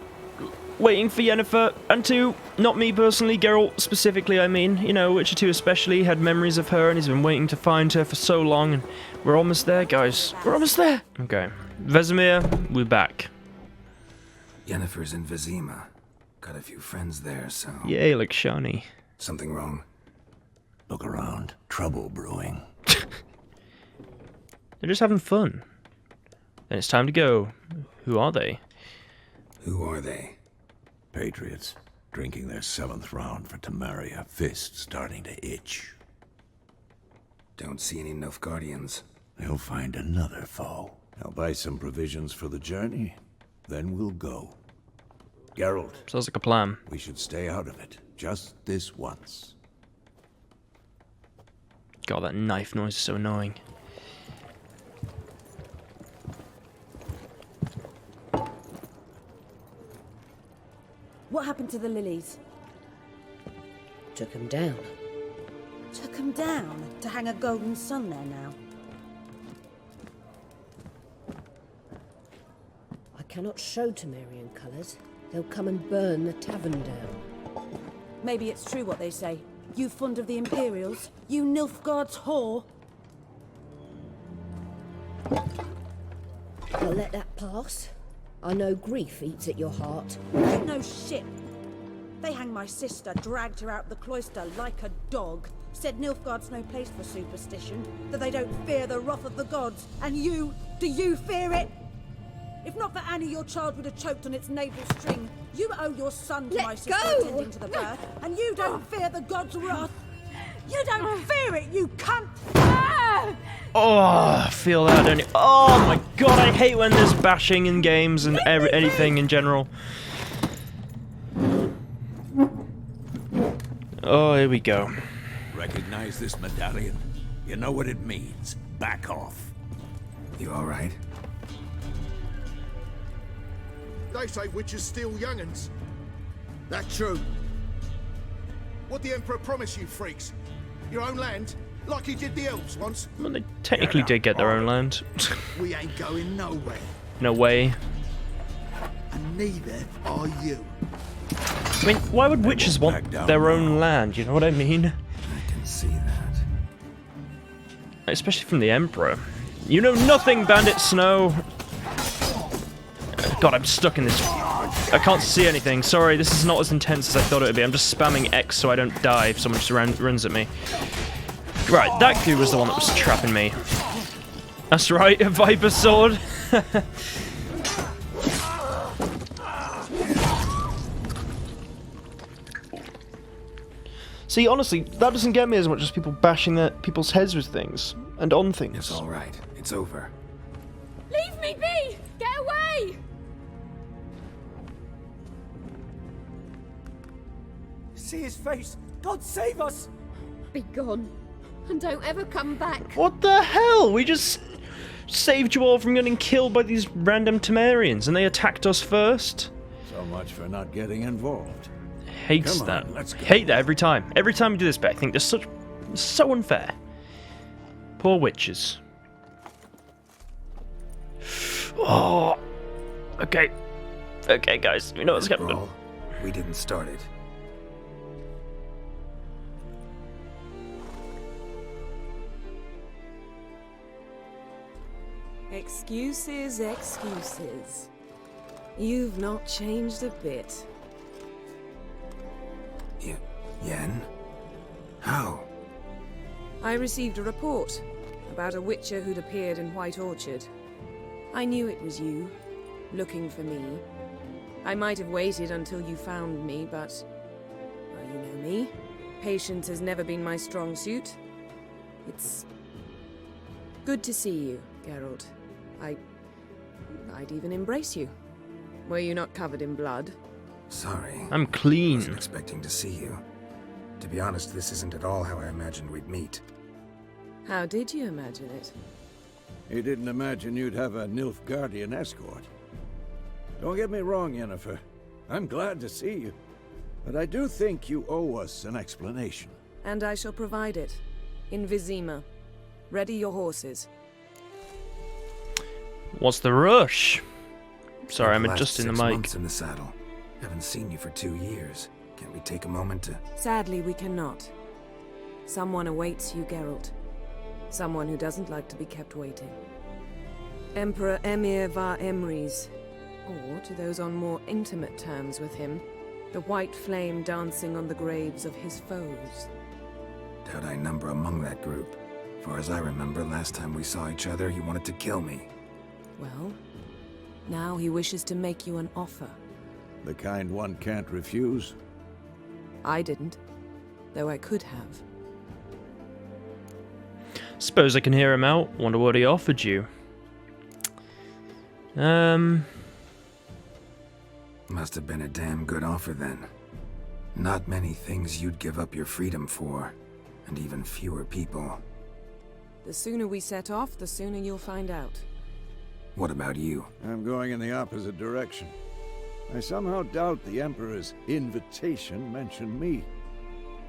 waiting for Yennefer, and 2, not me personally, Geralt specifically, I mean, you know, Witcher 2 especially, had memories of her, and he's been waiting to find her for so long, and we're almost there, guys. We're almost there! Okay, Vizima, we're back. Yennefer's in Vizima. Got a few friends there, so... Yay, like shiny. Something wrong? Look around. Trouble brewing. They're just having fun. Then it's time to go. Who are they? Who are they? Patriots. Drinking their 7th round for Temeria. Fist starting to itch. Don't see any Nilfgaardians. They'll find another foe. I'll buy some provisions for the journey. Then we'll go. Geralt. Sounds like a plan. We should stay out of it. Just this once. God, that knife noise is so annoying. What happened to the lilies? Took him down. Took them down to hang a golden sun there now. I cannot show Temerian colours. They'll come and burn the tavern down. Maybe it's true what they say. You fond of the Imperials? You Nilfgaard's whore? I'll let that pass. I know grief eats at your heart. You know shit. They hanged my sister, dragged her out the cloister like a dog. Said Nilfgaard's no place for superstition, that they don't fear the wrath of the gods. And you, do you fear it? If not for Annie, your child would have choked on its navel string. You owe your son to my sister attending to the birth, and you don't fear the gods' wrath. You don't fear it, you cunt! Oh, I feel that, don't you? Oh my god, I hate when there's bashing in games and anything in general. Oh, here we go. Recognize this medallion? You know what it means. Back off. You alright? They say witches steal young'uns. That true. What the Emperor promised you freaks? Your own land? Like he did the elves once? Well, they technically did get their own land. We ain't going nowhere. No way. And neither are you. I mean, why would witches want their own land, you know what I mean? I can see that. Especially from the Emperor. You know nothing, Bandit Snow! God, I'm stuck in this. I can't see anything. Sorry, this is not as intense as I thought it would be. I'm just spamming X so I don't die if someone just runs at me. Right, that dude was the one that was trapping me. That's right, a Viper Sword. See, honestly, that doesn't get me as much as people bashing people's heads with things. And on things. It's alright. It's over. Leave me be! Get away! See his face! God save us! Be gone. And don't ever come back. What the hell? We just saved you all from getting killed by these random Temerians, and they attacked us first? So much for not getting involved. Hates Come that. on, let's go. Hate that every time. Every time we do this bit, I think this is so unfair. Poor witches. Oh. Okay. Okay, guys. We know what's happening. Brawl, we didn't start it. Excuses, excuses. You've not changed a bit. Yen? How? I received a report about a witcher who'd appeared in White Orchard. I knew it was you, looking for me. I might have waited until you found me, but... well, you know me. Patience has never been my strong suit. It's good to see you, Geralt. I'd even embrace you. Were you not covered in blood? Sorry. I'm clean. Wasn't expecting to see you. To be honest, this isn't at all how I imagined we'd meet. How did you imagine it? He didn't imagine you'd have a Nilfgaardian escort. Don't get me wrong, Yennefer. I'm glad to see you. But I do think you owe us an explanation. And I shall provide it. In Vizima. Ready your horses. What's the rush? Sorry, I'm The last adjusting the 6 mic. months in the saddle. Haven't seen you for 2 years. Can't we take a moment to... Sadly, we cannot. Someone awaits you, Geralt. Someone who doesn't like to be kept waiting. Emperor Emhyr var Emrys. Or, to those on more intimate terms with him, the white flame dancing on the graves of his foes. Doubt I number among that group. Far as I remember, last time we saw each other, he wanted to kill me. Well, now he wishes to make you an offer. The kind one can't refuse. I didn't, though I could have. Suppose I can hear him out. Wonder what he offered you. Must have been a damn good offer then. Not many things you'd give up your freedom for, and even fewer people. The sooner we set off, the sooner you'll find out. What about you? I'm going in the opposite direction. I somehow doubt the Emperor's invitation mentioned me.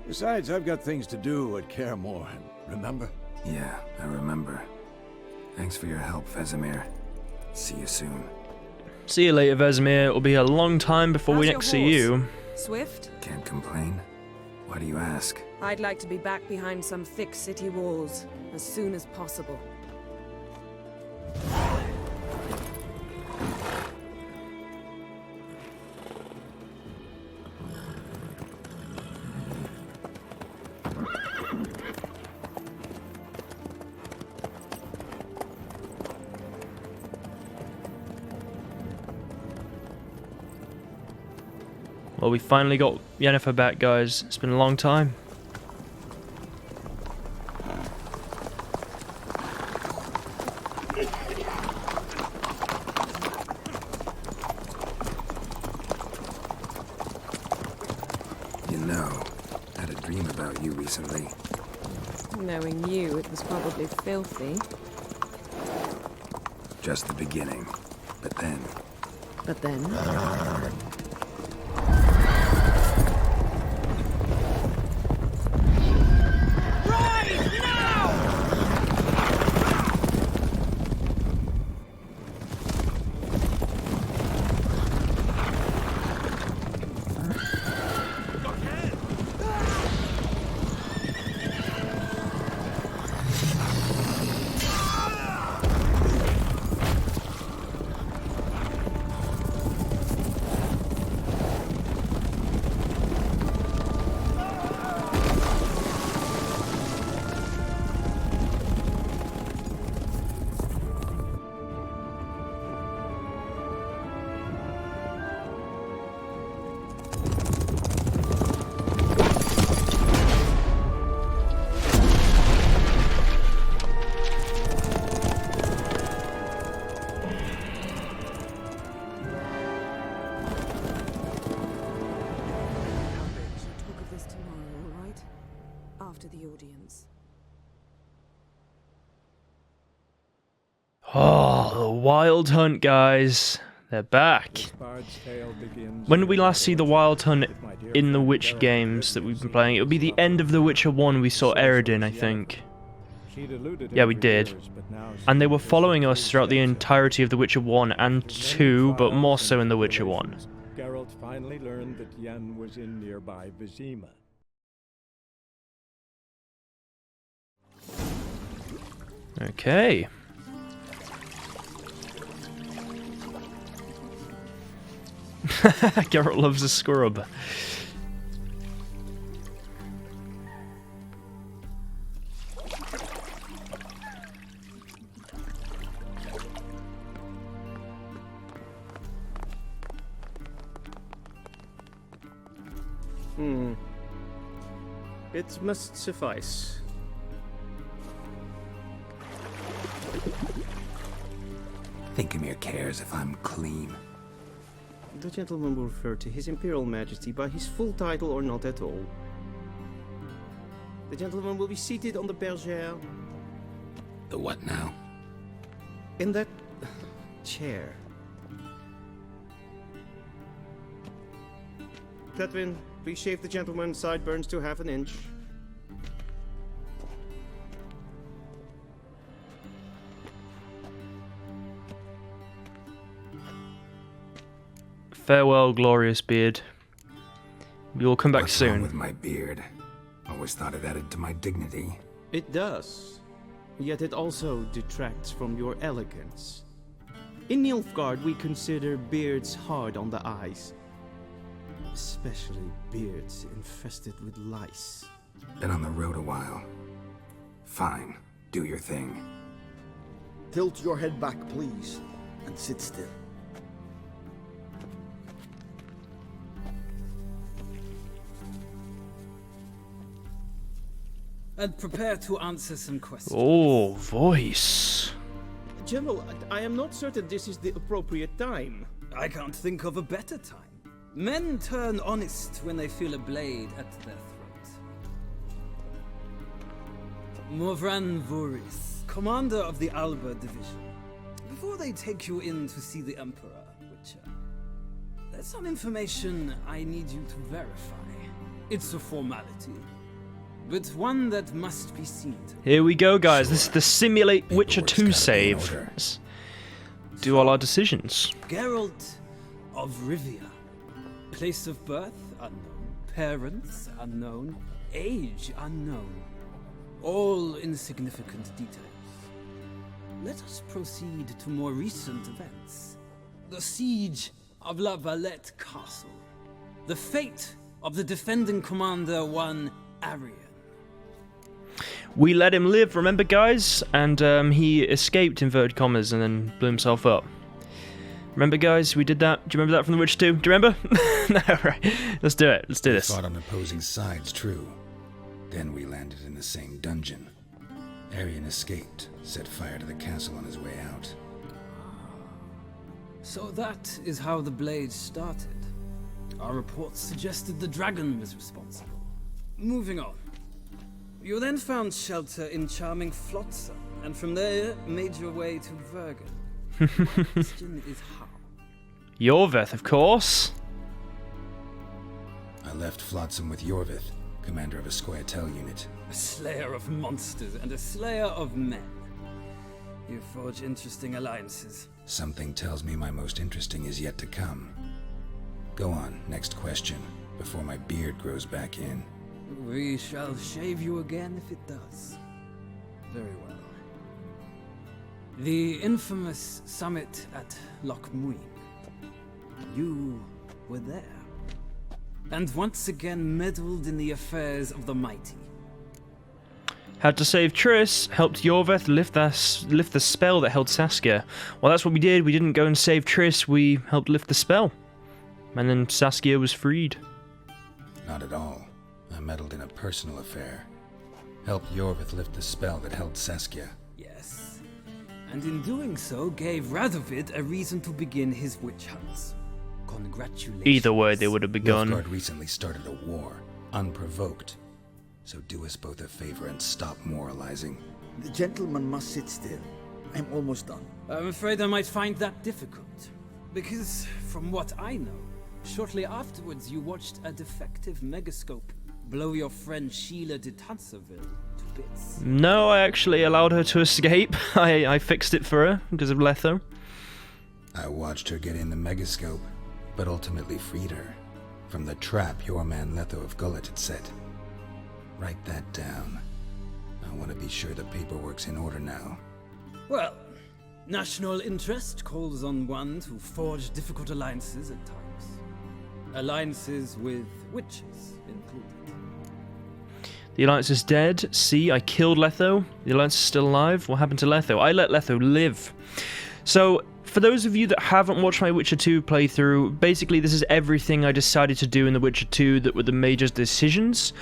Besides, I've got things to do at Kaer Morhen, remember? Yeah, I remember. Thanks for your help, Vesemir. See you soon. See you later, Vesemir. It'll be a long time before we How's next your see horse? you. Swift? Can't complain. Why do you ask? I'd like to be back behind some thick city walls as soon as possible. Well, we finally got Yennefer back, guys. It's been a long time. You know, I had a dream about you recently. Knowing you, it was probably filthy. Just the beginning. But then... But then... Oh, the Wild Hunt, guys. They're back. When did we last see the Wild Hunt in the Witcher games that we've been playing? It would be the end of The Witcher 1 we saw Eredin, I think. Yeah, we did. And they were following us throughout the entirety of The Witcher 1 and 2, but more so in The Witcher 1. Geralt finally learned that Yen was in nearby Vizima. Okay. Geralt loves a scrub. It must suffice. Think Emhyr cares if I'm clean? The gentleman will refer to His Imperial Majesty by his full title or not at all. The gentleman will be seated on the bergère. The what now? In that chair. Catwin, please shave the gentleman's sideburns to half an inch. Farewell, glorious beard. You'll come back What's soon. wrong with my beard? Always thought it added to my dignity. It does. Yet it also detracts from your elegance. In Nilfgaard, we consider beards hard on the eyes. Especially beards infested with lice. Been on the road a while. Fine. Do your thing. Tilt your head back, please, and sit still. And prepare to answer some questions. Oh, voice. General, I am not certain this is the appropriate time. I can't think of a better time. Men turn honest when they feel a blade at their throat. Morvran Voris, commander of the Alba Division. Before they take you in to see the Emperor, Witcher, there's some information I need you to verify. It's a formality, but one that must be seen to. Here we go, guys. This is the Simulate Witcher 2 save. Let's do all our decisions. Geralt of Rivia. Place of birth, unknown. Parents, unknown. Age, unknown. All insignificant details. Let us proceed to more recent events. The siege of La Valette Castle. The fate of the defending commander, one Arian. We let him live, remember, guys? And he escaped, inverted commas, and then blew himself up. Remember, guys? We did that. Do you remember that from The Witcher 2? Do you remember? No, right. Let's do it. Let's do this. We fought on opposing sides, true. Then we landed in the same dungeon. Arian escaped, set fire to the castle on his way out. So that is how the blade started. Our reports suggested the dragon was responsible. Moving on. You then found shelter in charming Flotsam, and from there made your way to Vergen. The question is how? Yorveth, of course. I left Flotsam with Yorveth, commander of a Scoia'tael unit. A slayer of monsters and a slayer of men. You forge interesting alliances. Something tells me my most interesting is yet to come. Go on, next question, before my beard grows back in. We shall shave you again if it does. Very well. The infamous summit at Loch Muin. You were there. And once again meddled in the affairs of the mighty. Had to save Triss, helped Yorveth lift the spell that held Saskia. Well, that's what we did. We didn't go and save Triss, we helped lift the spell. And then Saskia was freed. Not at all. I meddled in a personal affair. Helped Yorveth lift the spell that held Saskia. Yes. And in doing so, gave Radovid a reason to begin his witch hunts. Congratulations. Either way, they would have begun. Nilfgaard recently started a war, unprovoked. So do us both a favor and stop moralizing. The gentleman must sit still. I'm almost done. I'm afraid I might find that difficult. Because, from what I know, shortly afterwards you watched a defective megascope blow your friend Sheila de Tanserville to bits. No, I actually allowed her to escape. I fixed it for her because of Letho. I watched her get in the megascope, but ultimately freed her from the trap your man Letho of Gullet had set. Write that down. I want to be sure the paperwork's in order now. Well, national interest calls on one to forge difficult alliances at times. Alliances with witches included. The Alliance is dead. See, I killed Letho. The Alliance is still alive. What happened to Letho? I let Letho live. So, for those of you that haven't watched my Witcher 2 playthrough, basically this is everything I decided to do in The Witcher 2 that were the major decisions.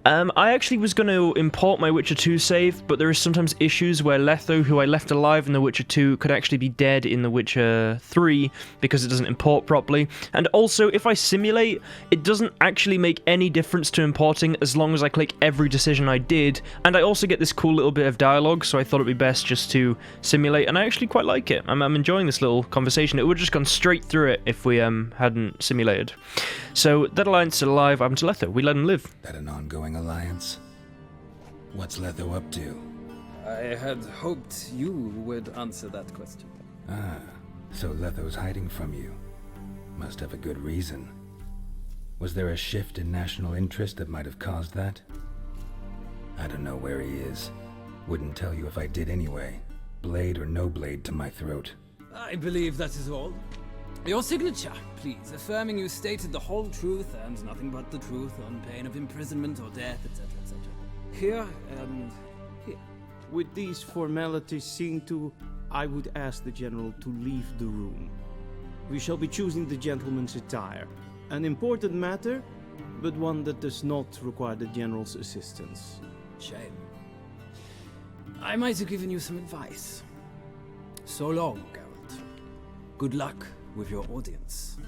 I actually was going to import my Witcher 2 save, but there is sometimes issues where Letho, who I left alive in The Witcher 2, could actually be dead in The Witcher 3 because it doesn't import properly. And also, if I simulate, it doesn't actually make any difference to importing as long as I click every decision I did. And I also get this cool little bit of dialogue, so I thought it'd be best just to simulate, and I actually quite like it. I'm enjoying this little conversation. It would have just gone straight through it if we hadn't simulated. So, that alliance is alive. I'm to Letho. We let him live. That an ongoing alliance? What's Letho up to? I had hoped you would answer that question. Ah, so Letho's hiding from you. Must have a good reason. Was there a shift in national interest that might have caused that? I don't know where he is. Wouldn't tell you if I did anyway. Blade or no blade to my throat. I believe that is all. Your signature, please, affirming you stated the whole truth and nothing but the truth on pain of imprisonment or death, etc., etc. Here and here. With these formalities seen to, I would ask the General to leave the room. We shall be choosing the gentleman's attire. An important matter, but one that does not require the General's assistance. Shame. I might have given you some advice. So long, Geralt. Good luck with your audience.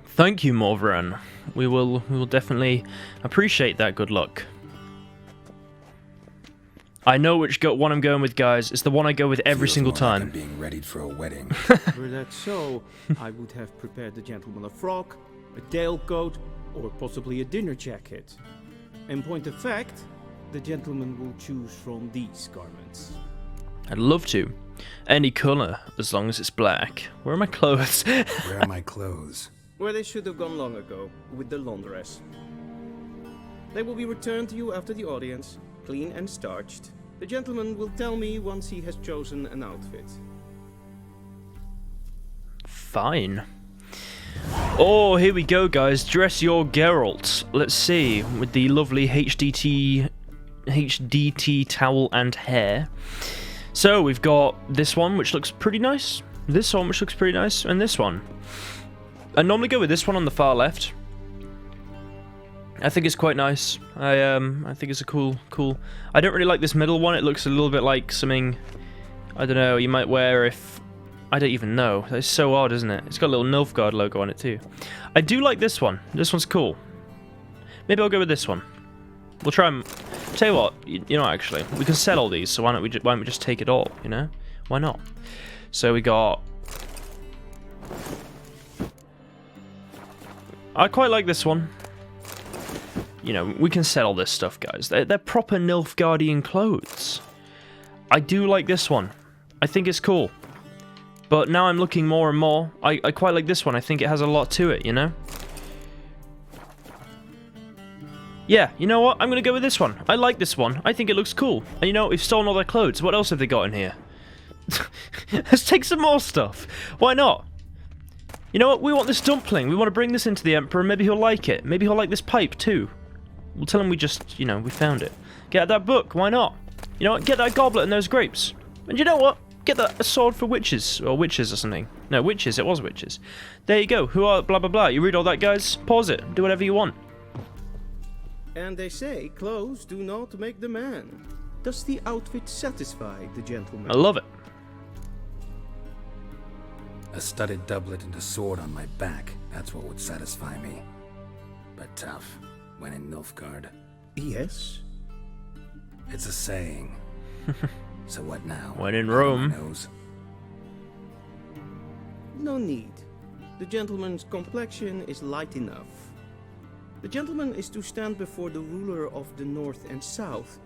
Thank you, Morvran. We will definitely appreciate that good luck. I know which one I'm going with, guys. It's the one I go with every single time. Like I'm being readied for a wedding. Were that so, I would have prepared the gentleman a frock, a tailcoat, or possibly a dinner jacket. In point of fact, the gentleman will choose from these garments. I'd love to. Any colour, as long as it's black. Where are my clothes? Where are my clothes? Where they should have gone long ago, with the laundress. They will be returned to you after the audience, clean and starched. The gentleman will tell me once he has chosen an outfit. Fine. Oh, here we go, guys. Dress your Geralt. Let's see, with the lovely HDT towel and hair. So, we've got this one, which looks pretty nice. This one, which looks pretty nice. And this one. I normally go with this one on the far left. I think it's quite nice. I think it's a cool. I don't really like this middle one. It looks a little bit like something, I don't know, you might wear if... I don't even know. It's so odd, isn't it? It's got a little Nilfgaard logo on it, too. I do like this one. This one's cool. Maybe I'll go with this one. We'll try and... Tell you what, you know, actually, we can sell all these, so why don't we just take it all, you know? Why not? So we got... I quite like this one. You know, we can sell all this stuff, guys. They're proper Nilfgaardian clothes. I do like this one. I think it's cool. But now I'm looking more and more. I quite like this one. I think it has a lot to it, you know? Yeah, you know what? I'm going to go with this one. I like this one. I think it looks cool. And you know, we've stolen all their clothes. What else have they got in here? Let's take some more stuff. Why not? You know what? We want this dumpling. We want to bring this into the Emperor. Maybe he'll like it. Maybe he'll like this pipe too. We'll tell him we just, you know, we found it. Get that book. Why not? You know what? Get that goblet and those grapes. And you know what? Get that a sword for witches. Or witches or something. No, witches. It was witches. There you go. Who are blah, blah, blah. You read all that, guys? Pause it. Do whatever you want. And they say clothes do not make the man. Does the outfit satisfy the gentleman? I love it. A studded doublet and a sword on my back. That's what would satisfy me. But tough. When in Nilfgaard. Yes. It's a saying. So what now? When in Rome. Knows. No need. The gentleman's complexion is light enough. The gentleman is to stand before the ruler of the north and south.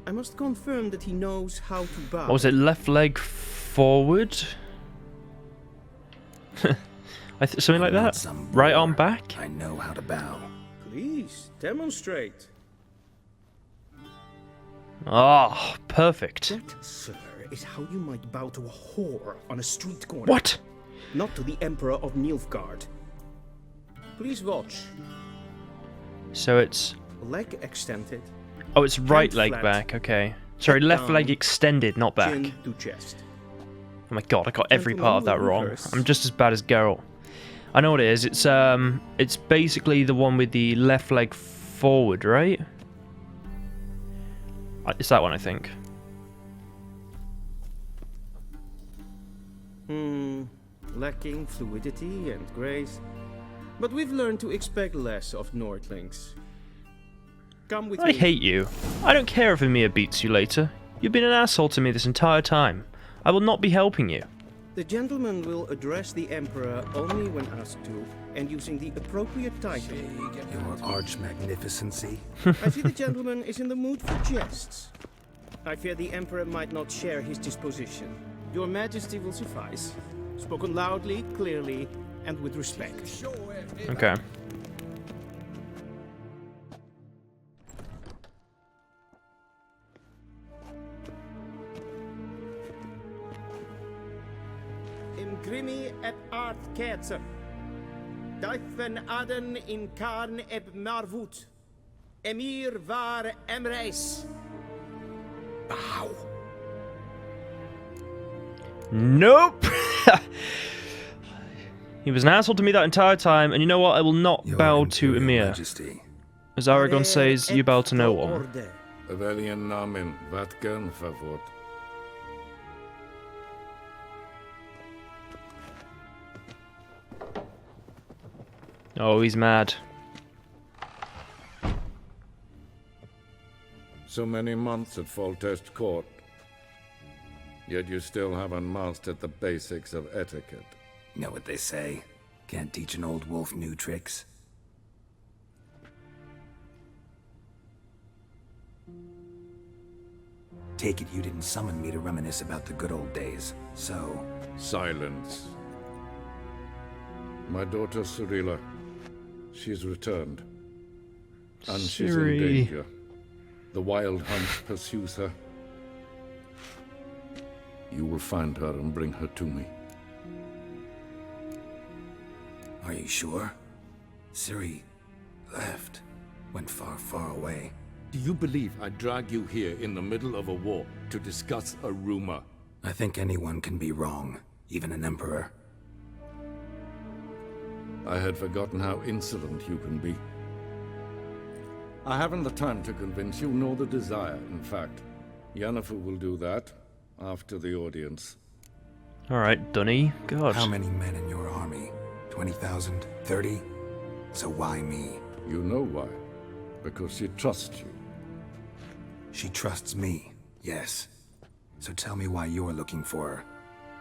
I must confirm that he knows how to bow. What was it? Left leg forward? Something like that? Right arm back? I know how to bow. Please, demonstrate. Ah, perfect. That, sir, is how you might bow to a whore on a street corner. What? Not to the Emperor of Nilfgaard. Please watch. So it's... Leg extended. Oh, it's right leg flat. back, okay. Sorry, left leg extended, not back. Chin to chest. Oh my god, I got every part of that wrong. I'm just as bad as Geralt. I know what it is. It's basically the one with the left leg forward, right? It's that one, I think. Lacking fluidity and grace. But we've learned to expect less of Nordlings. Come with me. I hate you. I don't care if Emhyr beats you later. You've been an asshole to me this entire time. I will not be helping you. The gentleman will address the Emperor only when asked to, and using the appropriate title. Your arch magnificency. I see the gentleman is in the mood for jests. I fear the Emperor might not share his disposition. Your Majesty will suffice. Spoken loudly, clearly, and with respect. Okay. Im Grimmi eb art Kerze. Duifen aden in Karn eb Marwood. Emhyr var Emreis. Bow. Nope. He was an asshole to me that entire time, and you know what? I will not bow to Emhyr. As Aragon says, you bow to no one. Welchen Namen, wat gern favor? Oh, he's mad. So many months at Foltest Court. Yet you still haven't mastered the basics of etiquette. Know what they say? Can't teach an old wolf new tricks. Take it you didn't summon me to reminisce about the good old days, so... Silence. My daughter Cirilla, she's returned. And she's in Ciri. danger. The wild hunt pursues her. You will find her and bring her to me. Are you sure? Ciri left. Went far, far away. Do you believe I'd drag you here in the middle of a war to discuss a rumor? I think anyone can be wrong, even an emperor. I had forgotten how insolent you can be. I haven't the time to convince you, nor the desire, in fact. Yennefer will do that after the audience. Alright, Dunny. God. How many men in your army? 20,000? 30? So why me? You know why. Because she trusts you. She trusts me, yes. So tell me why you're looking for her.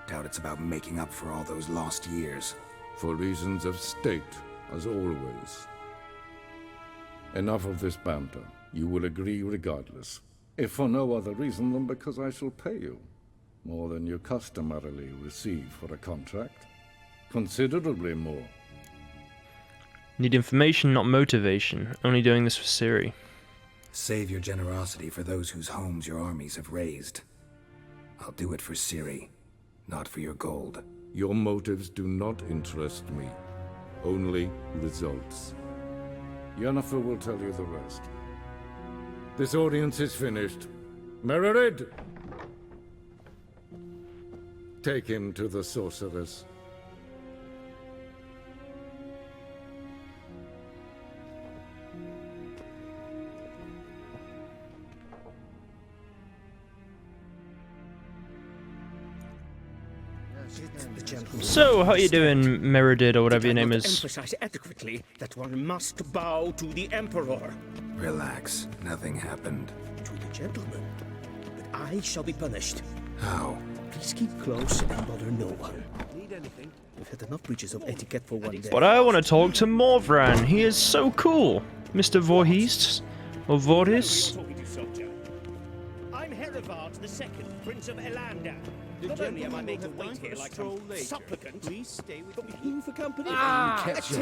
Doubt it's about making up for all those lost years. For reasons of state, as always. Enough of this banter. You will agree regardless. If for no other reason than because I shall pay you. More than you customarily receive for a contract. Considerably more. Need information, not motivation. Only doing this for Ciri. Save your generosity for those whose homes your armies have razed. I'll do it for Ciri, not for your gold. Your motives do not interest me. Only results. Yennefer will tell you the rest. This audience is finished. Mererid! Take him to the sorceress. So, how you doing, Meredith, or whatever your name is? Emphasize adequately that one must bow to the Emperor. Relax. Nothing happened. To the gentleman. But I shall be punished. How? Please keep close and bother no one. Need anything? We've had enough breaches of etiquette for one day. But I want to talk to Morvran. He is so cool. Mr. Voorhees? Or Voorhis? I'm Herivard II, Prince of Elander. Not only am I made to wait here like some supplicant, please stay with me. Who for company? Master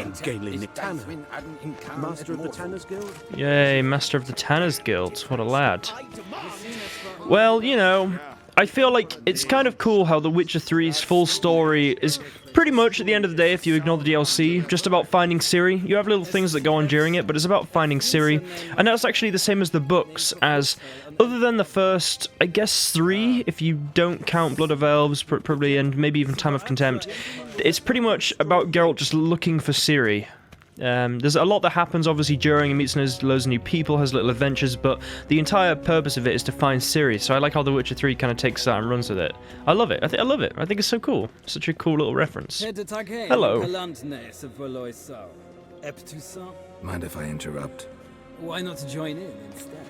of the Tanners Guild? Yay, Master of the Tanners Guild. What a lad. Well, you know, I feel like it's kind of cool how The Witcher 3's full story is pretty much, at the end of the day, if you ignore the DLC, just about finding Ciri. You have little things that go on during it, but it's about finding Ciri. And that's actually the same as the books, as other than the first, I guess, 3, if you don't count Blood of Elves, probably, and maybe even Time of Contempt, it's pretty much about Geralt just looking for Ciri. There's a lot that happens, obviously, during. He meets loads of new people, has little adventures, but the entire purpose of it is to find Ciri. So I like how The Witcher 3 kind of takes that and runs with it. I love it. I love it. I think it's so cool. Such a cool little reference. Hello. Mind if I interrupt? Why not join in instead?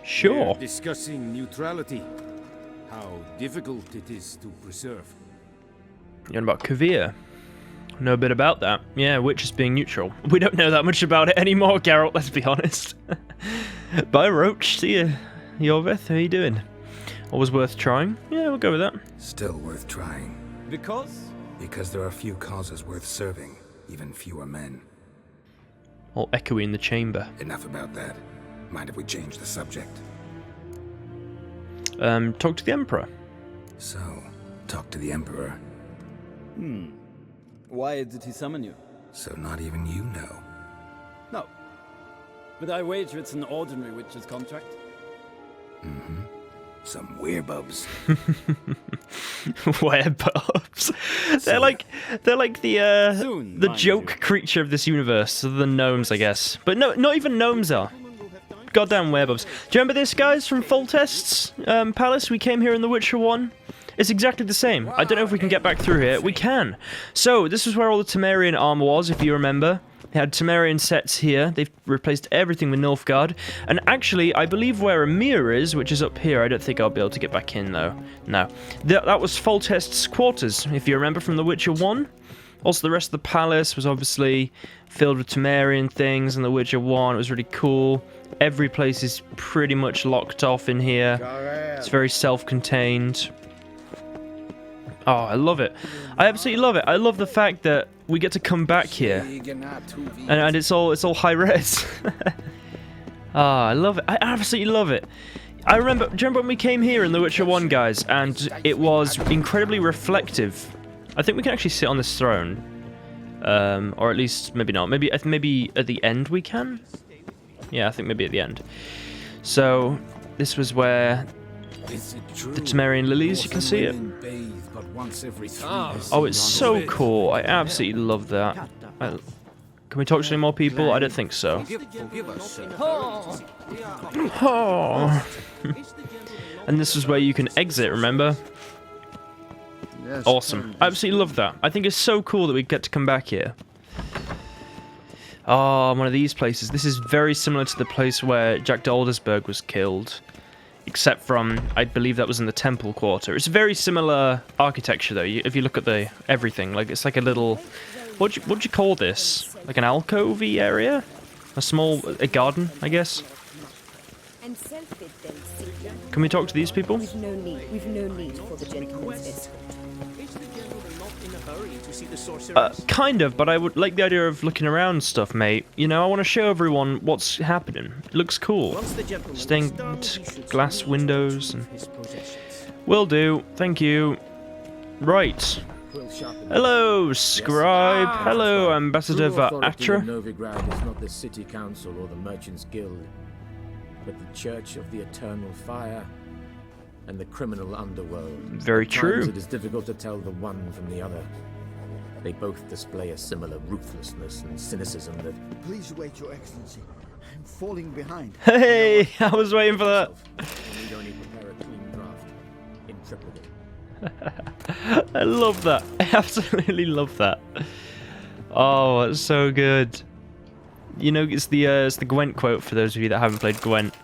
Sure. We're discussing neutrality. How difficult it is to preserve. You're on about Kavir. Know a bit about that. Yeah, Witchers being neutral. We don't know that much about it anymore, Geralt, let's be honest. Bye, Roach. See ya. Yorveth, how you doing? Always worth trying? Yeah, we'll go with that. Still worth trying. Because? Because there are few causes worth serving, even fewer men. All echoey in the chamber. Enough about that. Mind if we change the subject? Talk to the Emperor. So, talk to the Emperor. Why did he summon you? So not even you know. No. But I wager it's an ordinary witch's contract. Mm-hmm. Some werebubs. Werebubs. They're like the joke creature of this universe, other than gnomes, I guess. But no, not even gnomes are. Goddamn werebubs. Do you remember this, guys, from Foltest's Palace? We came here in The Witcher 1. It's exactly the same. I don't know if we can get back through here. We can. So, this is where all the Temerian armor was, if you remember. They had Temerian sets here. They've replaced everything with Nilfgaard. And actually, I believe where Emhyr is, which is up here, I don't think I'll be able to get back in, though. No. That was Foltest's quarters, if you remember from The Witcher 1. Also, the rest of the palace was obviously filled with Temerian things in The Witcher 1. It was really cool. Every place is pretty much locked off in here. It's very self-contained. Oh, I love it. I absolutely love it. I love the fact that we get to come back here. And it's all high res. I love it. I absolutely love it. Do you remember when we came here in The Witcher 1, guys, and it was incredibly reflective. I think we can actually sit on this throne. Or at least, maybe not. Maybe at the end we can? Yeah, I think maybe at the end. So, this was where the Temerian lilies, you can see it. Oh, it's so cool. I absolutely love that. Can we talk to any more people? I don't think so. Oh. And this is where you can exit, remember? Awesome. I absolutely love that. I think it's so cool that we get to come back here. Oh, one of these places. This is very similar to the place where Jack Aldersberg was killed. Except from, I believe that was in the Temple Quarter. It's very similar architecture, though. If you look at everything, like it's like a little, what'd you call this? Like an alcove-y area? A garden, I guess. Can we talk to these people? We've no need for the gentleman's escort. Kind of, but I would like the idea of looking around stuff, mate. You know, I want to show everyone what's happening. It looks cool. Stained glass windows. Will do. Thank you. Right. Hello, scribe. Hello, Ambassador Atra. Novigrad is not the city council or the merchants' guild, but the Church of the Eternal Fire and the criminal underworld. Very true. It is difficult to tell the one from the other. They both display a similar ruthlessness and cynicism that... Please wait, Your Excellency. I'm falling behind. Hey, I was waiting for that. We only prepare a clean draft. Intrepidate. I love that. I absolutely love that. Oh, it's so good. You know, it's the Gwent quote for those of you that haven't played Gwent.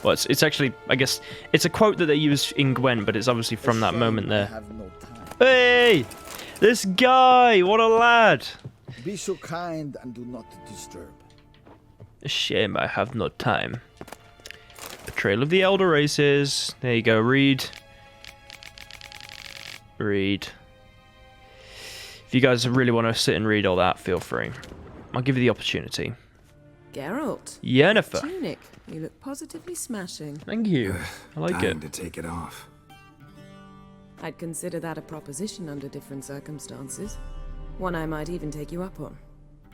Well, it's actually, I guess, it's a quote that they use in Gwent, but it's obviously from that moment there. Hey! This guy! What a lad! Be so kind and do not disturb. A shame I have no time. Betrayal of the Elder Races. There you go, read. Read. If you guys really want to sit and read all that, feel free. I'll give you the opportunity. Geralt. Yennefer. Tunic. You look positively smashing. Thank you. I like Time it. to take it off. I'd consider that a proposition under different circumstances. One I might even take you up on.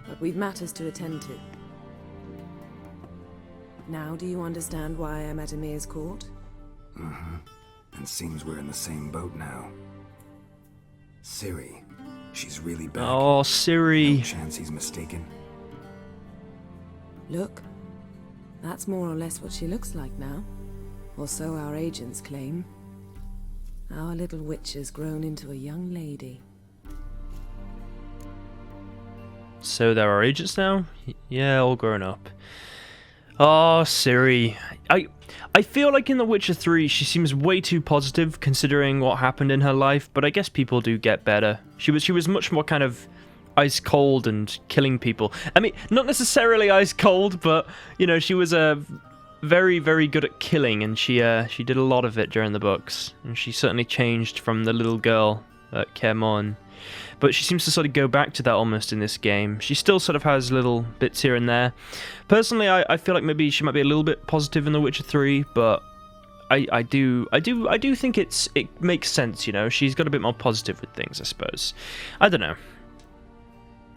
But we've matters to attend to. Now do you understand why I'm at Emhyr's court? Mm-hmm. And seems we're in the same boat now. Ciri. She's really back. Oh, Ciri. No chance he's mistaken. Look. That's more or less what she looks like now. Or so our agents claim. Our little witch has grown into a young lady. So there are agents now? Yeah, all grown up. Oh, Ciri. I feel like in The Witcher 3 she seems way too positive considering what happened in her life, but I guess people do get better. She was much more kind of ice cold and killing people. I mean, not necessarily ice cold, but you know, she was very, very good at killing, and she did a lot of it during the books, and she certainly changed from the little girl at Claer. But she seems to sort of go back to that almost in this game. She still sort of has little bits here and there. Personally, I feel like maybe she might be a little bit positive in The Witcher 3, but I do think it makes sense, you know. She's got a bit more positive with things, I suppose. I don't know.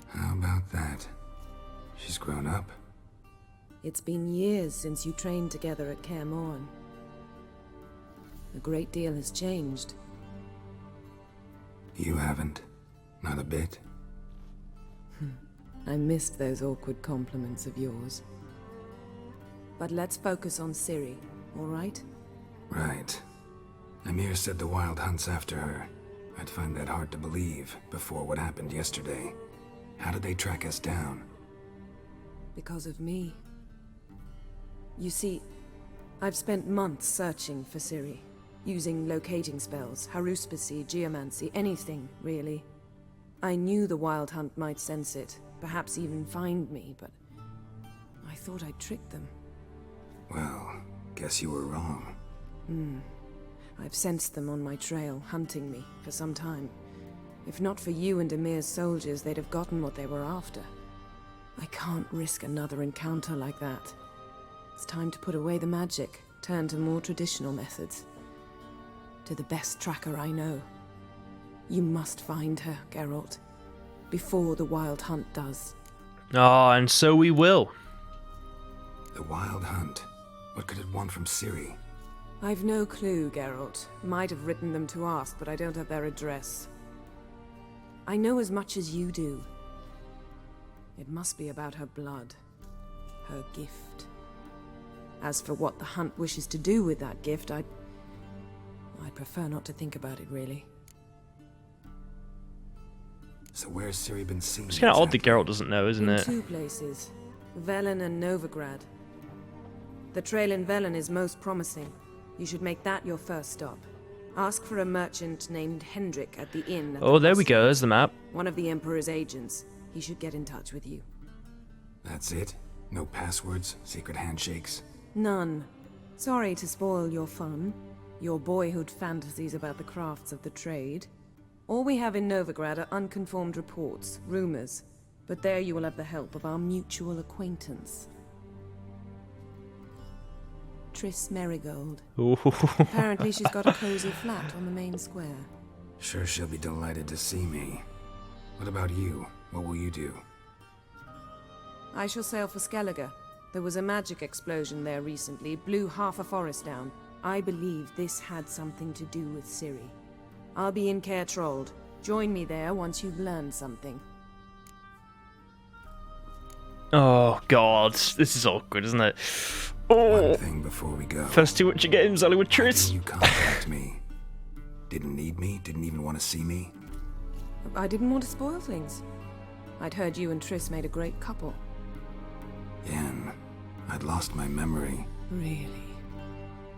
How about that? She's grown up. It's been years since you trained together at Claer. A great deal has changed. You haven't. Not a bit. I missed those awkward compliments of yours. But let's focus on Ciri, all right? Right. Emhyr said the Wild Hunt's after her. I'd find that hard to believe before what happened yesterday. How did they track us down? Because of me. You see, I've spent months searching for Ciri, using locating spells, haruspicy, geomancy, anything, really. I knew the Wild Hunt might sense it, perhaps even find me, but I thought I'd tricked them. Well, guess you were wrong. I've sensed them on my trail, hunting me, for some time. If not for you and Emhyr's soldiers, they'd have gotten what they were after. I can't risk another encounter like that. It's time to put away the magic, turn to more traditional methods. To the best tracker I know. You must find her, Geralt. Before the Wild Hunt does. Ah, and so we will. The Wild Hunt? What could it want from Ciri? I've no clue, Geralt. Might have written them to ask, but I don't have their address. I know as much as you do. It must be about her blood. Her gift. As for what the Hunt wishes to do with that gift, I'd prefer not to think about it, really. So where's Ciri been seen? It's kind of odd that Geralt doesn't know, isn't it? In 2 places. Velen and Novigrad. The trail in Velen is most promising. You should make that your first stop. Ask for a merchant named Hendrik at the inn. Oh, there we go. There's the map. One of the Emperor's agents. He should get in touch with you. That's it? No passwords? Secret handshakes? None. Sorry to spoil your fun. Your boyhood fantasies about the crafts of the trade. All we have in Novigrad are unconformed reports, rumors. But there you will have the help of our mutual acquaintance. Triss Merigold. Ooh. Apparently she's got a cozy flat on the main square. Sure she'll be delighted to see me. What about you? What will you do? I shall sail for Skellige. There was a magic explosion there recently, blew half a forest down. I believe this had something to do with Ciri. I'll be in Caer Trold. Join me there once you've learned something. Oh, God. This is awkward, isn't it? Oh. One thing before we go. First 2 Witcher games, Ollie with Triss. You contact me. Didn't need me? Didn't even want to see me? I didn't want to spoil things. I'd heard you and Triss made a great couple. Yen, I'd lost my memory. Really?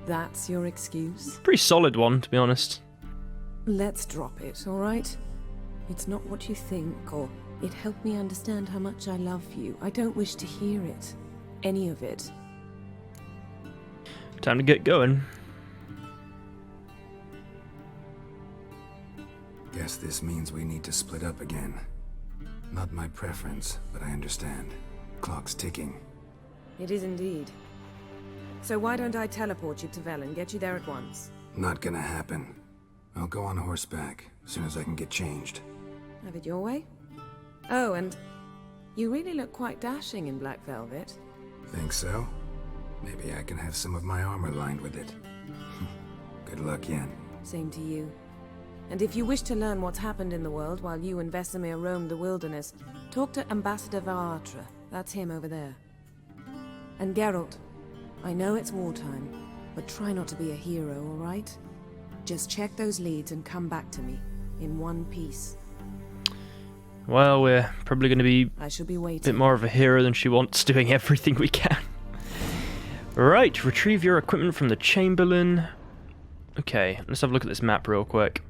That's your excuse? Pretty solid one, to be honest. Let's drop it, all right? It's not what you think, or it helped me understand how much I love you. I don't wish to hear it. Any of it. Time to get going. Guess this means we need to split up again. Not my preference, but I understand. Clock's ticking. It is indeed. So why don't I teleport you to Vel and get you there at once? Not gonna happen. I'll go on horseback as soon as I can get changed. Have it your way? Oh, and you really look quite dashing in black velvet. Think so? Maybe I can have some of my armor lined with it. Good luck, Yen. Same to you. And if you wish to learn what's happened in the world while you and Vesemir roamed the wilderness, talk to Ambassador Varatra. That's him over there. And Geralt, I know it's wartime, but try not to be a hero, all right? Just check those leads and come back to me, in one piece. Well, we're probably going to be I shall be a waiting. bit more of a hero than she wants, doing everything we can. Right, retrieve your equipment from the Chamberlain. Okay, let's have a look at this map real quick.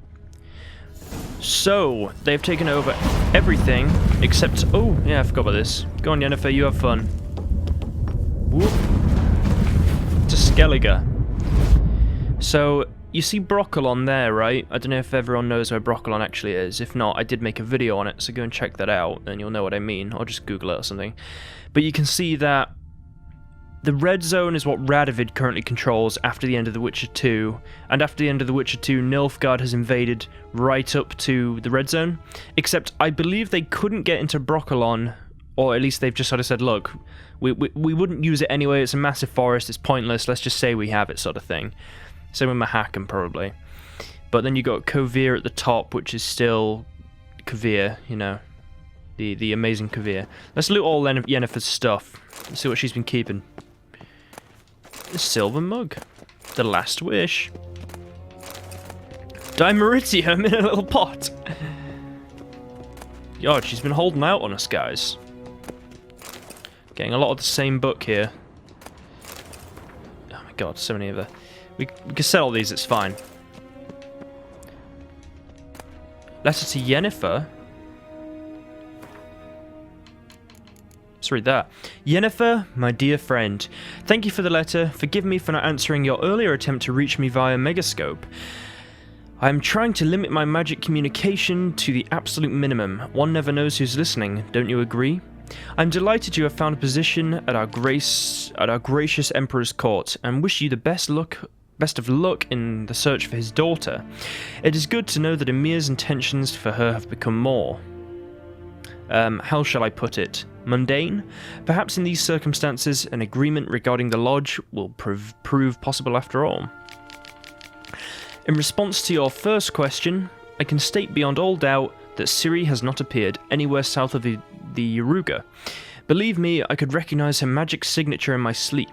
So, they've taken over everything except... Oh, yeah, I forgot about this. Go on, Yennefer, you have fun. Whoop. To Skellige. So, you see Brokilon there, right? I don't know if everyone knows where Brokilon actually is. If not, I did make a video on it, so go and check that out, and you'll know what I mean. Or just Google it or something. But you can see that the red zone is what Radovid currently controls after the end of The Witcher 2, and after the end of The Witcher 2, Nilfgaard has invaded right up to the red zone, except I believe they couldn't get into Brokilon, or at least they've just sort of said, look, we wouldn't use it anyway, it's a massive forest, it's pointless, let's just say we have it, sort of thing. Same with Mahakam, probably. But then you got Kovir at the top, which is still Kovir, you know, the amazing Kovir. Let's loot all Yennefer's stuff, let's see what she's been keeping. The silver mug. The last wish. Dimeritium in a little pot. God, she's been holding out on us, guys. Getting a lot of the same book here. Oh my god, so many of her. We can sell all these, it's fine. Letter to Yennefer. Let's read that. Yennefer, my dear friend, thank you for the letter. Forgive me for not answering your earlier attempt to reach me via Megascope. I am trying to limit my magic communication to the absolute minimum. One never knows who's listening, don't you agree? I'm delighted you have found a position at our gracious Emperor's court, and wish you the best of luck in the search for his daughter. It is good to know that Emhyr's intentions for her have become more... how shall I put it? Mundane? Perhaps in these circumstances, an agreement regarding the lodge will prove possible after all. In response to your first question, I can state beyond all doubt that Ciri has not appeared anywhere south of the Yaruga. Believe me, I could recognize her magic signature in my sleep.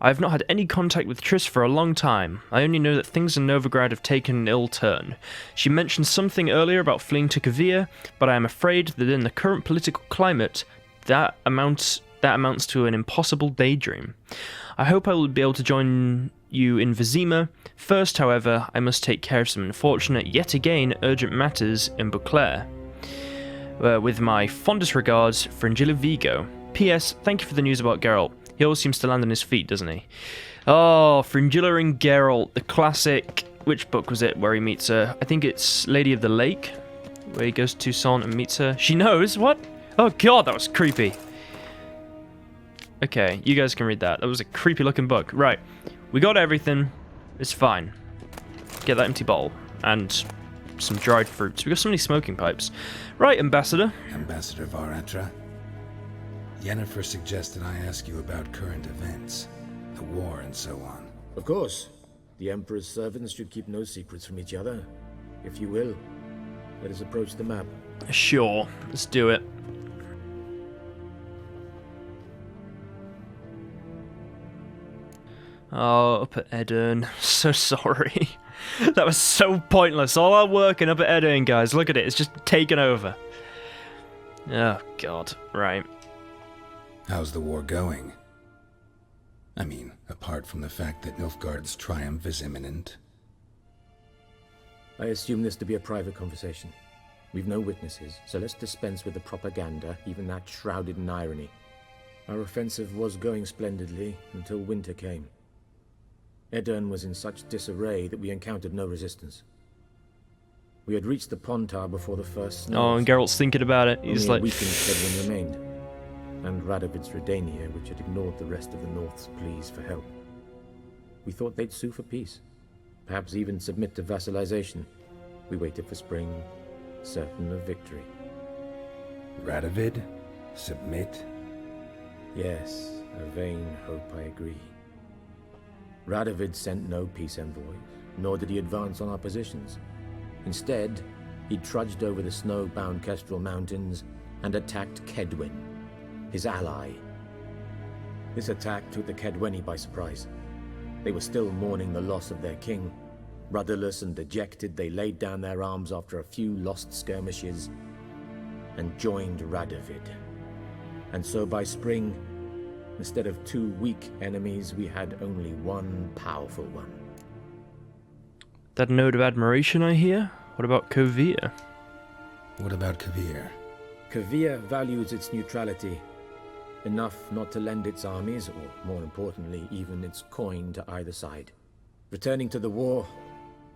I have not had any contact with Triss for a long time. I only know that things in Novigrad have taken an ill turn. She mentioned something earlier about fleeing to Kovir, but I am afraid that in the current political climate, that amounts to an impossible daydream. I hope I will be able to join you in Vizima. First, however, I must take care of some unfortunate, yet again urgent matters in Claer. With my fondest regards, Fringilla Vigo. P.S. Thank you for the news about Geralt. He always seems to land on his feet, doesn't he? Oh, Fringilla and Geralt, the classic... Which book was it where he meets her? I think it's Lady of the Lake, where he goes to Toussaint and meets her. She knows? What? Oh god, that was creepy. Okay, you guys can read that. That was a creepy looking book. Right, we got everything. It's fine. Get that empty bottle. And some dried fruits. We got so many smoking pipes. Right, Ambassador. Ambassador Varatra. Yennefer suggested I ask you about current events, the war and so on. Of course. The Emperor's servants should keep no secrets from each other. If you will, let us approach the map. Sure, let's do it. Oh, up at Edirne. So sorry. That was so pointless. All our work and up at Edirne, guys. Look at it. It's just taken over. Oh, God. Right. How's the war going? I mean, apart from the fact that Nilfgaard's triumph is imminent. I assume this to be a private conversation. We've no witnesses, so let's dispense with the propaganda, even that shrouded in irony. Our offensive was going splendidly until winter came. Edirne was in such disarray that we encountered no resistance. We had reached the Pontar before the first snow. Oh, and Geralt's thinking about it. He's Only like... a week instead one remained. and Radovid's Redania, which had ignored the rest of the North's pleas for help. We thought they'd sue for peace, perhaps even submit to vassalization. We waited for spring, certain of victory. Radovid? Submit? Yes, a vain hope, I agree. Radovid sent no peace envoys, nor did he advance on our positions. Instead, he trudged over the snow-bound Kestrel Mountains and attacked Kedwen, his ally. This attack took the Kedweni by surprise. They were still mourning the loss of their king. Rudderless and dejected, they laid down their arms after a few lost skirmishes and joined Radovid. And so by spring, instead of 2 weak enemies, we had only one powerful one. That note of admiration I hear? What about Kovir? What about Kovir? Kovir values its neutrality, enough not to lend its armies, or more importantly, even its coin to either side. Returning to the war,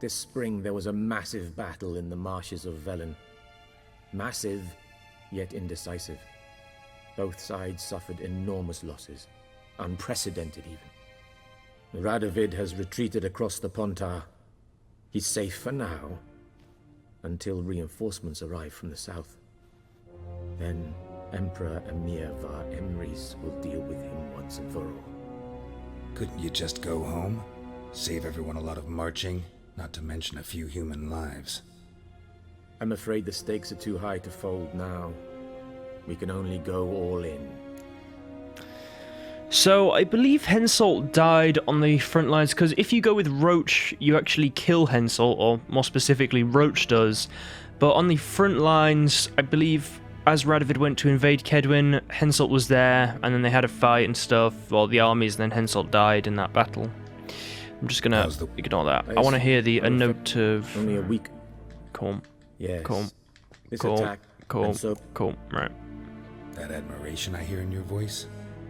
this spring there was a massive battle in the marshes of Velen. Massive, yet indecisive. Both sides suffered enormous losses, unprecedented even. Radovid has retreated across the Pontar. He's safe for now, until reinforcements arrive from the south. Then Emperor Emhyr var Emrys will deal with him once and for all. Couldn't you just go home? Save everyone a lot of marching, not to mention a few human lives. I'm afraid the stakes are too high to fold now. We can only go all in. So, I believe Henselt died on the front lines, because if you go with Roach, you actually kill Henselt, or more specifically, Roach does. But on the front lines, I believe, as Radovid went to invade Kedwen, Henselt was there, and then they had a fight and stuff, well, the armies, and then Henselt died in that battle. I'm just gonna ignore that. I want to hear a note of... Only a week. Calm. Yes. Calm. This calm. attack. Calm. Calm. Right. That admiration I hear in your voice?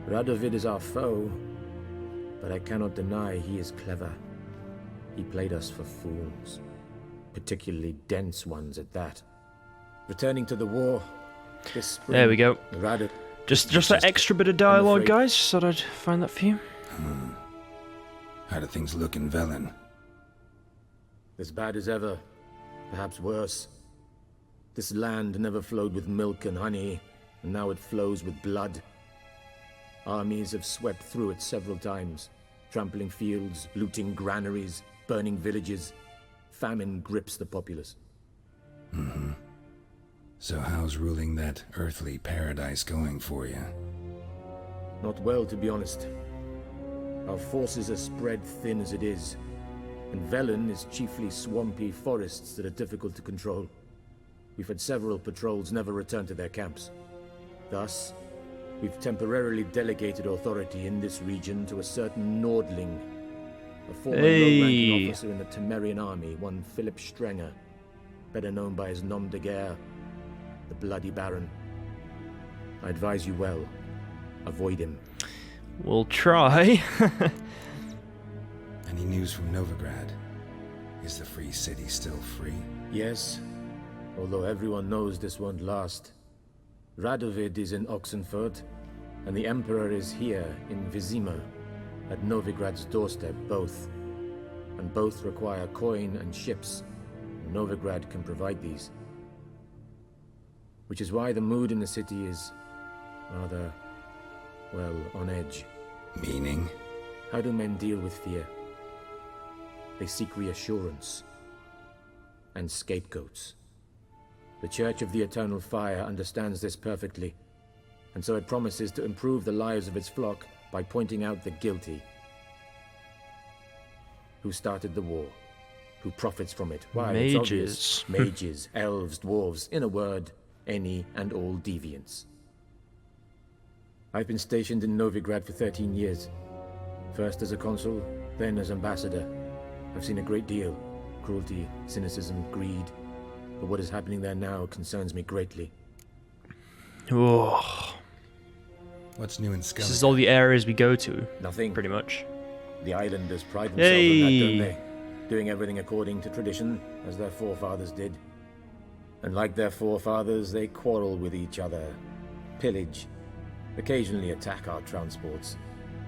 Radovid is our foe, but I cannot deny he is clever. He played us for fools, particularly dense ones at that. Returning to the war, this spring... There we go. Radovid... Just that extra bit of dialogue, guys. Just thought I'd find that for you. How do things look in Velen? As bad as ever, perhaps worse. This land never flowed with milk and honey, and now it flows with blood. Armies have swept through it several times, trampling fields, looting granaries, burning villages. Famine grips the populace. So how's ruling that earthly paradise going for you? Not well, to be honest. Our forces are spread thin as it is, and Velen is chiefly swampy forests that are difficult to control. We've had several patrols never return to their camps. Thus, we've temporarily delegated authority in this region to a certain Nordling, a former low-ranking officer in the Temerian army, one Philip Strenger, better known by his nom de guerre, the Bloody Baron. I advise you well. Avoid him. We'll try. Any news from Novigrad? Is the free city still free? Yes, although everyone knows this won't last. Radovid is in Oxenfurt, and the Emperor is here in Vizima, at Novigrad's doorstep, both. And both require coin and ships. Novigrad can provide these. Which is why the mood in the city is rather, well, on edge. Meaning? How do men deal with fear? They seek reassurance and scapegoats. The Church of the Eternal Fire understands this perfectly, and so it promises to improve the lives of its flock by pointing out the guilty. Who started the war? Who profits from it? Why, it's obvious. Mages, elves, dwarves, in a word, any and all deviants. I've been stationed in Novigrad for 13 years. First as a consul, then as ambassador. I've seen a great deal. Cruelty, cynicism, greed. But what is happening there now concerns me greatly. Oh. What's new in Skellige? This is all the areas we go to. Nothing. Pretty much. The islanders pride themselves on that, don't they? Doing everything according to tradition, as their forefathers did. And like their forefathers, they quarrel with each other, pillage, occasionally attack our transports.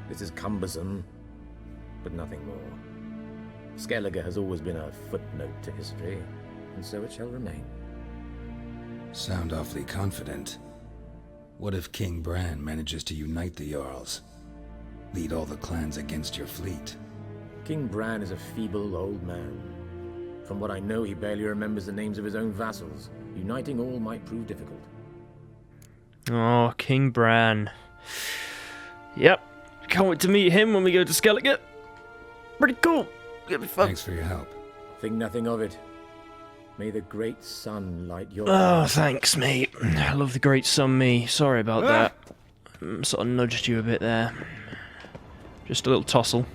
This is cumbersome, but nothing more. Skellige has always been a footnote to history, and so it shall remain. Sound awfully confident. What if King Bran manages to unite the Jarls? Lead all the clans against your fleet? King Bran is a feeble old man. From what I know, he barely remembers the names of his own vassals. Uniting all might prove difficult. Oh, King Bran. Yep. Can't wait to meet him when we go to Skellige. Pretty cool. It'll be fun. Thanks for your help. Think nothing of it. May the great sun light your Oh, path. thanks, mate. I love the great sun, me. Sorry about that. Sort of nudged you a bit there. Just a little tussle.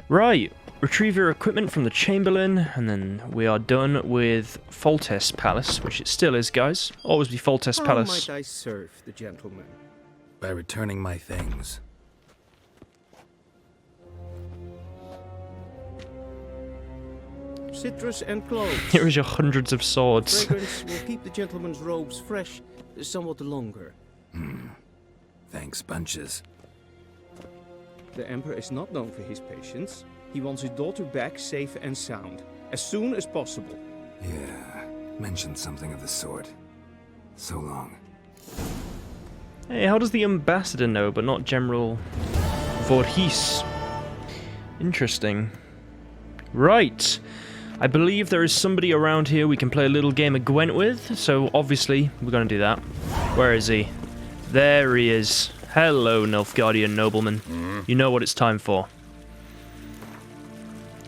Right. Retrieve your equipment from the Chamberlain, and then we are done with Foltest Palace, which it still is, guys. Always be Foltest Palace. How might I serve the gentleman? By returning my things. Citrus and cloves. Here is your hundreds of swords. Fragrance will keep the gentleman's robes fresh somewhat longer. Thanks, bunches. The Emperor is not known for his patience. He wants his daughter back safe and sound, as soon as possible. Yeah, mentioned something of the sort. So long. Hey, how does the ambassador know, but not General Voorhees? Interesting. Right. I believe there is somebody around here we can play a little game of Gwent with, so obviously we're going to do that. Where is he? There he is. Hello, Nilfgaardian nobleman. You know what it's time for.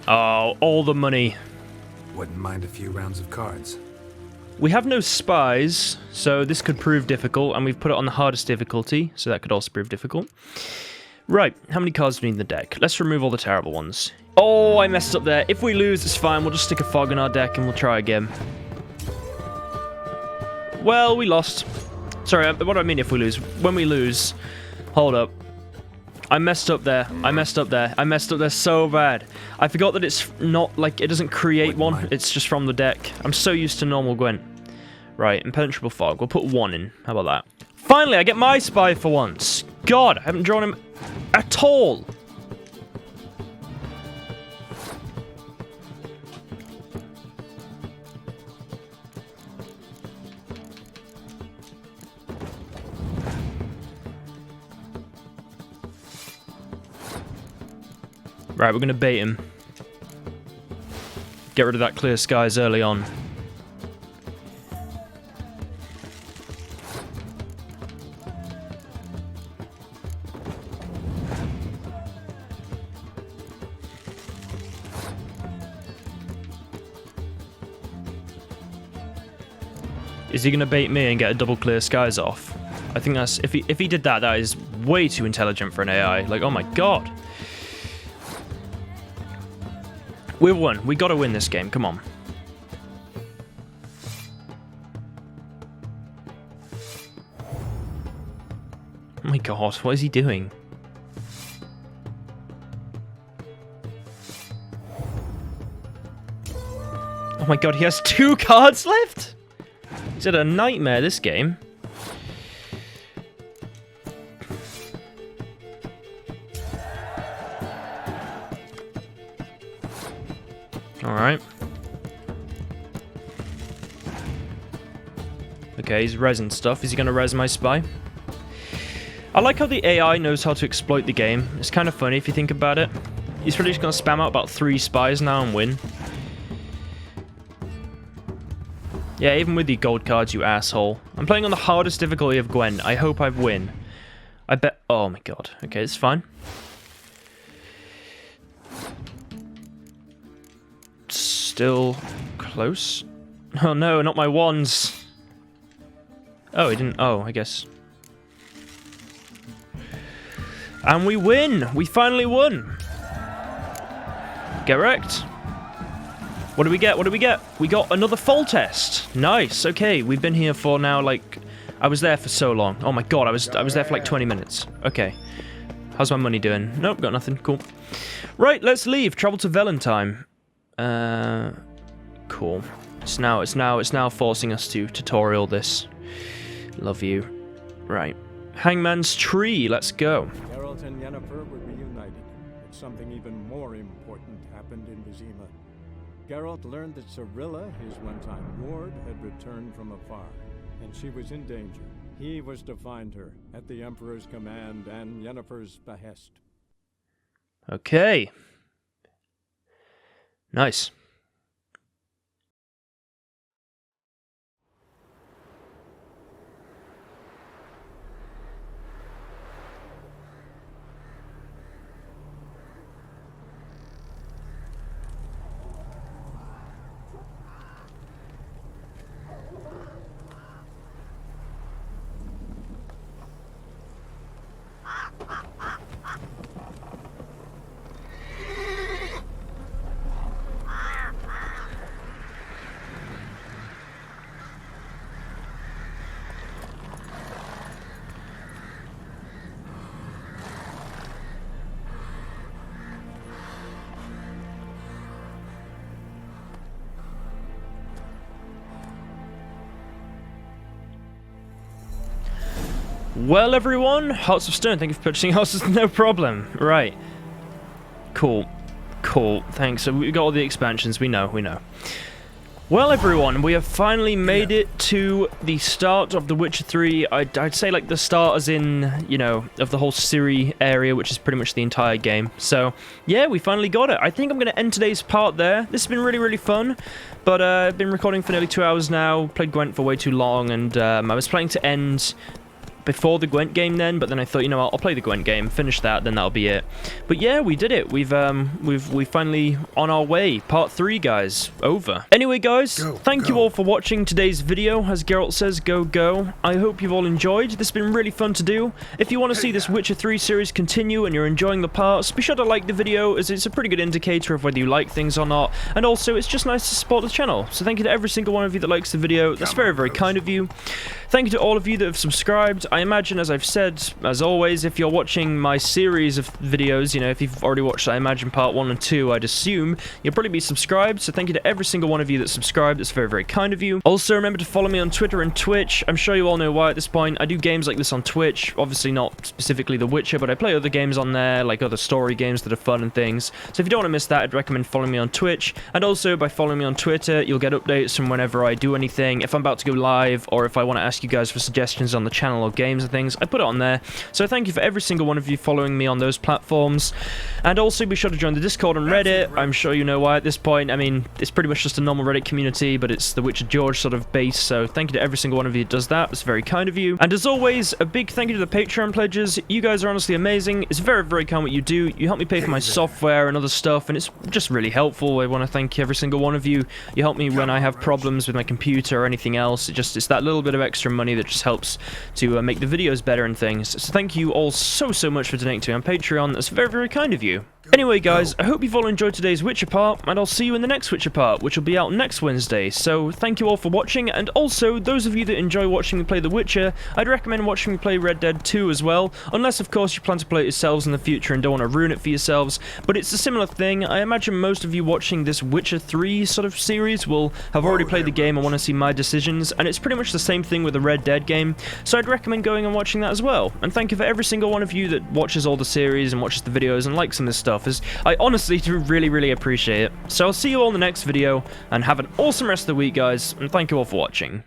Oh, all the money. Wouldn't mind a few rounds of cards. We have no spies, so this could prove difficult, and we've put it on the hardest difficulty, so that could also prove difficult. Right, how many cards do we need in the deck? Let's remove all the terrible ones. Oh, I messed up there. If we lose, it's fine. We'll just stick a fog in our deck and we'll try again. Well, we lost. Sorry, what do I mean if we lose? When we lose... Hold up. I messed up there. I messed up there. I messed up there so bad. I forgot that it's not, like, it doesn't create one. It's just from the deck. I'm so used to normal Gwent. Right, impenetrable fog. We'll put one in. How about that? Finally, I get my spy for once. God, I haven't drawn him at all. Right, we're going to bait him. Get rid of that clear skies early on. Is he going to bait me and get a double clear skies off? I think that's... If he did that, that is way too intelligent for an AI. Like, oh my god. We've won. We gotta win this game. Come on. Oh my god, what is he doing? Oh my god, he has 2 cards left? Is it a nightmare, this game? Alright. Okay, he's resin stuff. Is he gonna res my spy? I like how the AI knows how to exploit the game. It's kind of funny if you think about it. He's probably just gonna spam out about 3 spies now and win. Yeah, even with the gold cards, you asshole. I'm playing on the hardest difficulty of Gwent. I hope I win. I bet... Oh my god. Okay, it's fine. Still close. Oh no, not my wands. Oh, he didn't... Oh, I guess. And we win! We finally won! Get wrecked. What do we get? What do we get? We got another Foltest. Nice. Okay, we've been here for now, like... I was there for so long. Oh my god, I was there for like 20 minutes. Okay. How's my money doing? Nope, got nothing. Cool. Right, let's leave. Travel to Valentine. Cool. It's now forcing us to tutorial this. Love you. Right. Hangman's Tree. Let's go. Geralt and Yennefer were reunited, but something even more important happened in Vizima. Geralt learned that Cirilla, his one-time ward, had returned from afar, and she was in danger. He was to find her, at the Emperor's command and Yennefer's behest. Okay. Nice. Well, everyone, Hearts of Stone, thank you for purchasing houses, no problem. Right. Cool. Cool, thanks. So we got all the expansions, we know. Well, everyone, we have finally made it to the start of The Witcher 3. I'd say, like, the start as in, you know, of the whole Ciri area, which is pretty much the entire game. So, yeah, we finally got it. I think I'm going to end today's part there. This has been really, really fun. But I've been recording for nearly 2 hours now, played Gwent for way too long, and I was planning to end before the Gwent game then, but then I thought, you know what, I'll play the Gwent game, finish that, then that'll be it. But yeah, we did it. We've finally on our way. Part 3, guys. Over. Anyway, guys, thank you all for watching today's video. As Geralt says, go. I hope you've all enjoyed. This has been really fun to do. If you want to see this Witcher 3 series continue and you're enjoying the parts, be sure to like the video, as it's a pretty good indicator of whether you like things or not, and also it's just nice to support the channel. So thank you to every single one of you that likes the video. That's very, very kind of you. Thank you to all of you that have subscribed. I imagine, as I've said, as always, if you're watching my series of videos, you know, if you've already watched, I imagine, part 1 and 2, I'd assume, you'll probably be subscribed, so thank you to every single one of you that subscribed. That's very, very kind of you. Also, remember to follow me on Twitter and Twitch. I'm sure you all know why at this point. I do games like this on Twitch, obviously not specifically The Witcher, but I play other games on there, like other story games that are fun and things. So if you don't want to miss that, I'd recommend following me on Twitch. And also, by following me on Twitter, you'll get updates from whenever I do anything. If I'm about to go live, or if I want to ask you guys for suggestions on the channel or games and things, I put it on there. So thank you for every single one of you following me on those platforms. And also be sure to join the Discord and Reddit. I'm sure you know why at this point. I mean, it's pretty much just a normal Reddit community, but it's the Witcher George sort of base, so thank you to every single one of you that does that. It's very kind of you. And as always, a big thank you to the Patreon pledges. You guys are honestly amazing. It's very, very kind what you do. You help me pay for my software and other stuff, and it's just really helpful. I want to thank every single one of you. You help me when I have problems with my computer or anything else. It's that little bit of extra money that just helps to make the videos better and things. So thank you all so much for donating to me on Patreon. That's very, very kind of you. Anyway, guys, I hope you've all enjoyed today's Witcher part, and I'll see you in the next Witcher part, which will be out next Wednesday. So thank you all for watching, and also, those of you that enjoy watching me play The Witcher, I'd recommend watching me play Red Dead 2 as well, unless, of course, you plan to play it yourselves in the future and don't want to ruin it for yourselves. But it's a similar thing. I imagine most of you watching this Witcher 3 sort of series will have already played the game and want to see my decisions, and it's pretty much the same thing with the Red Dead game, so I'd recommend going and watching that as well. And thank you for every single one of you that watches all the series and watches the videos and likes some of this stuff, as I honestly do really appreciate it. So I'll see you all in the next video, and have an awesome rest of the week, guys, and thank you all for watching.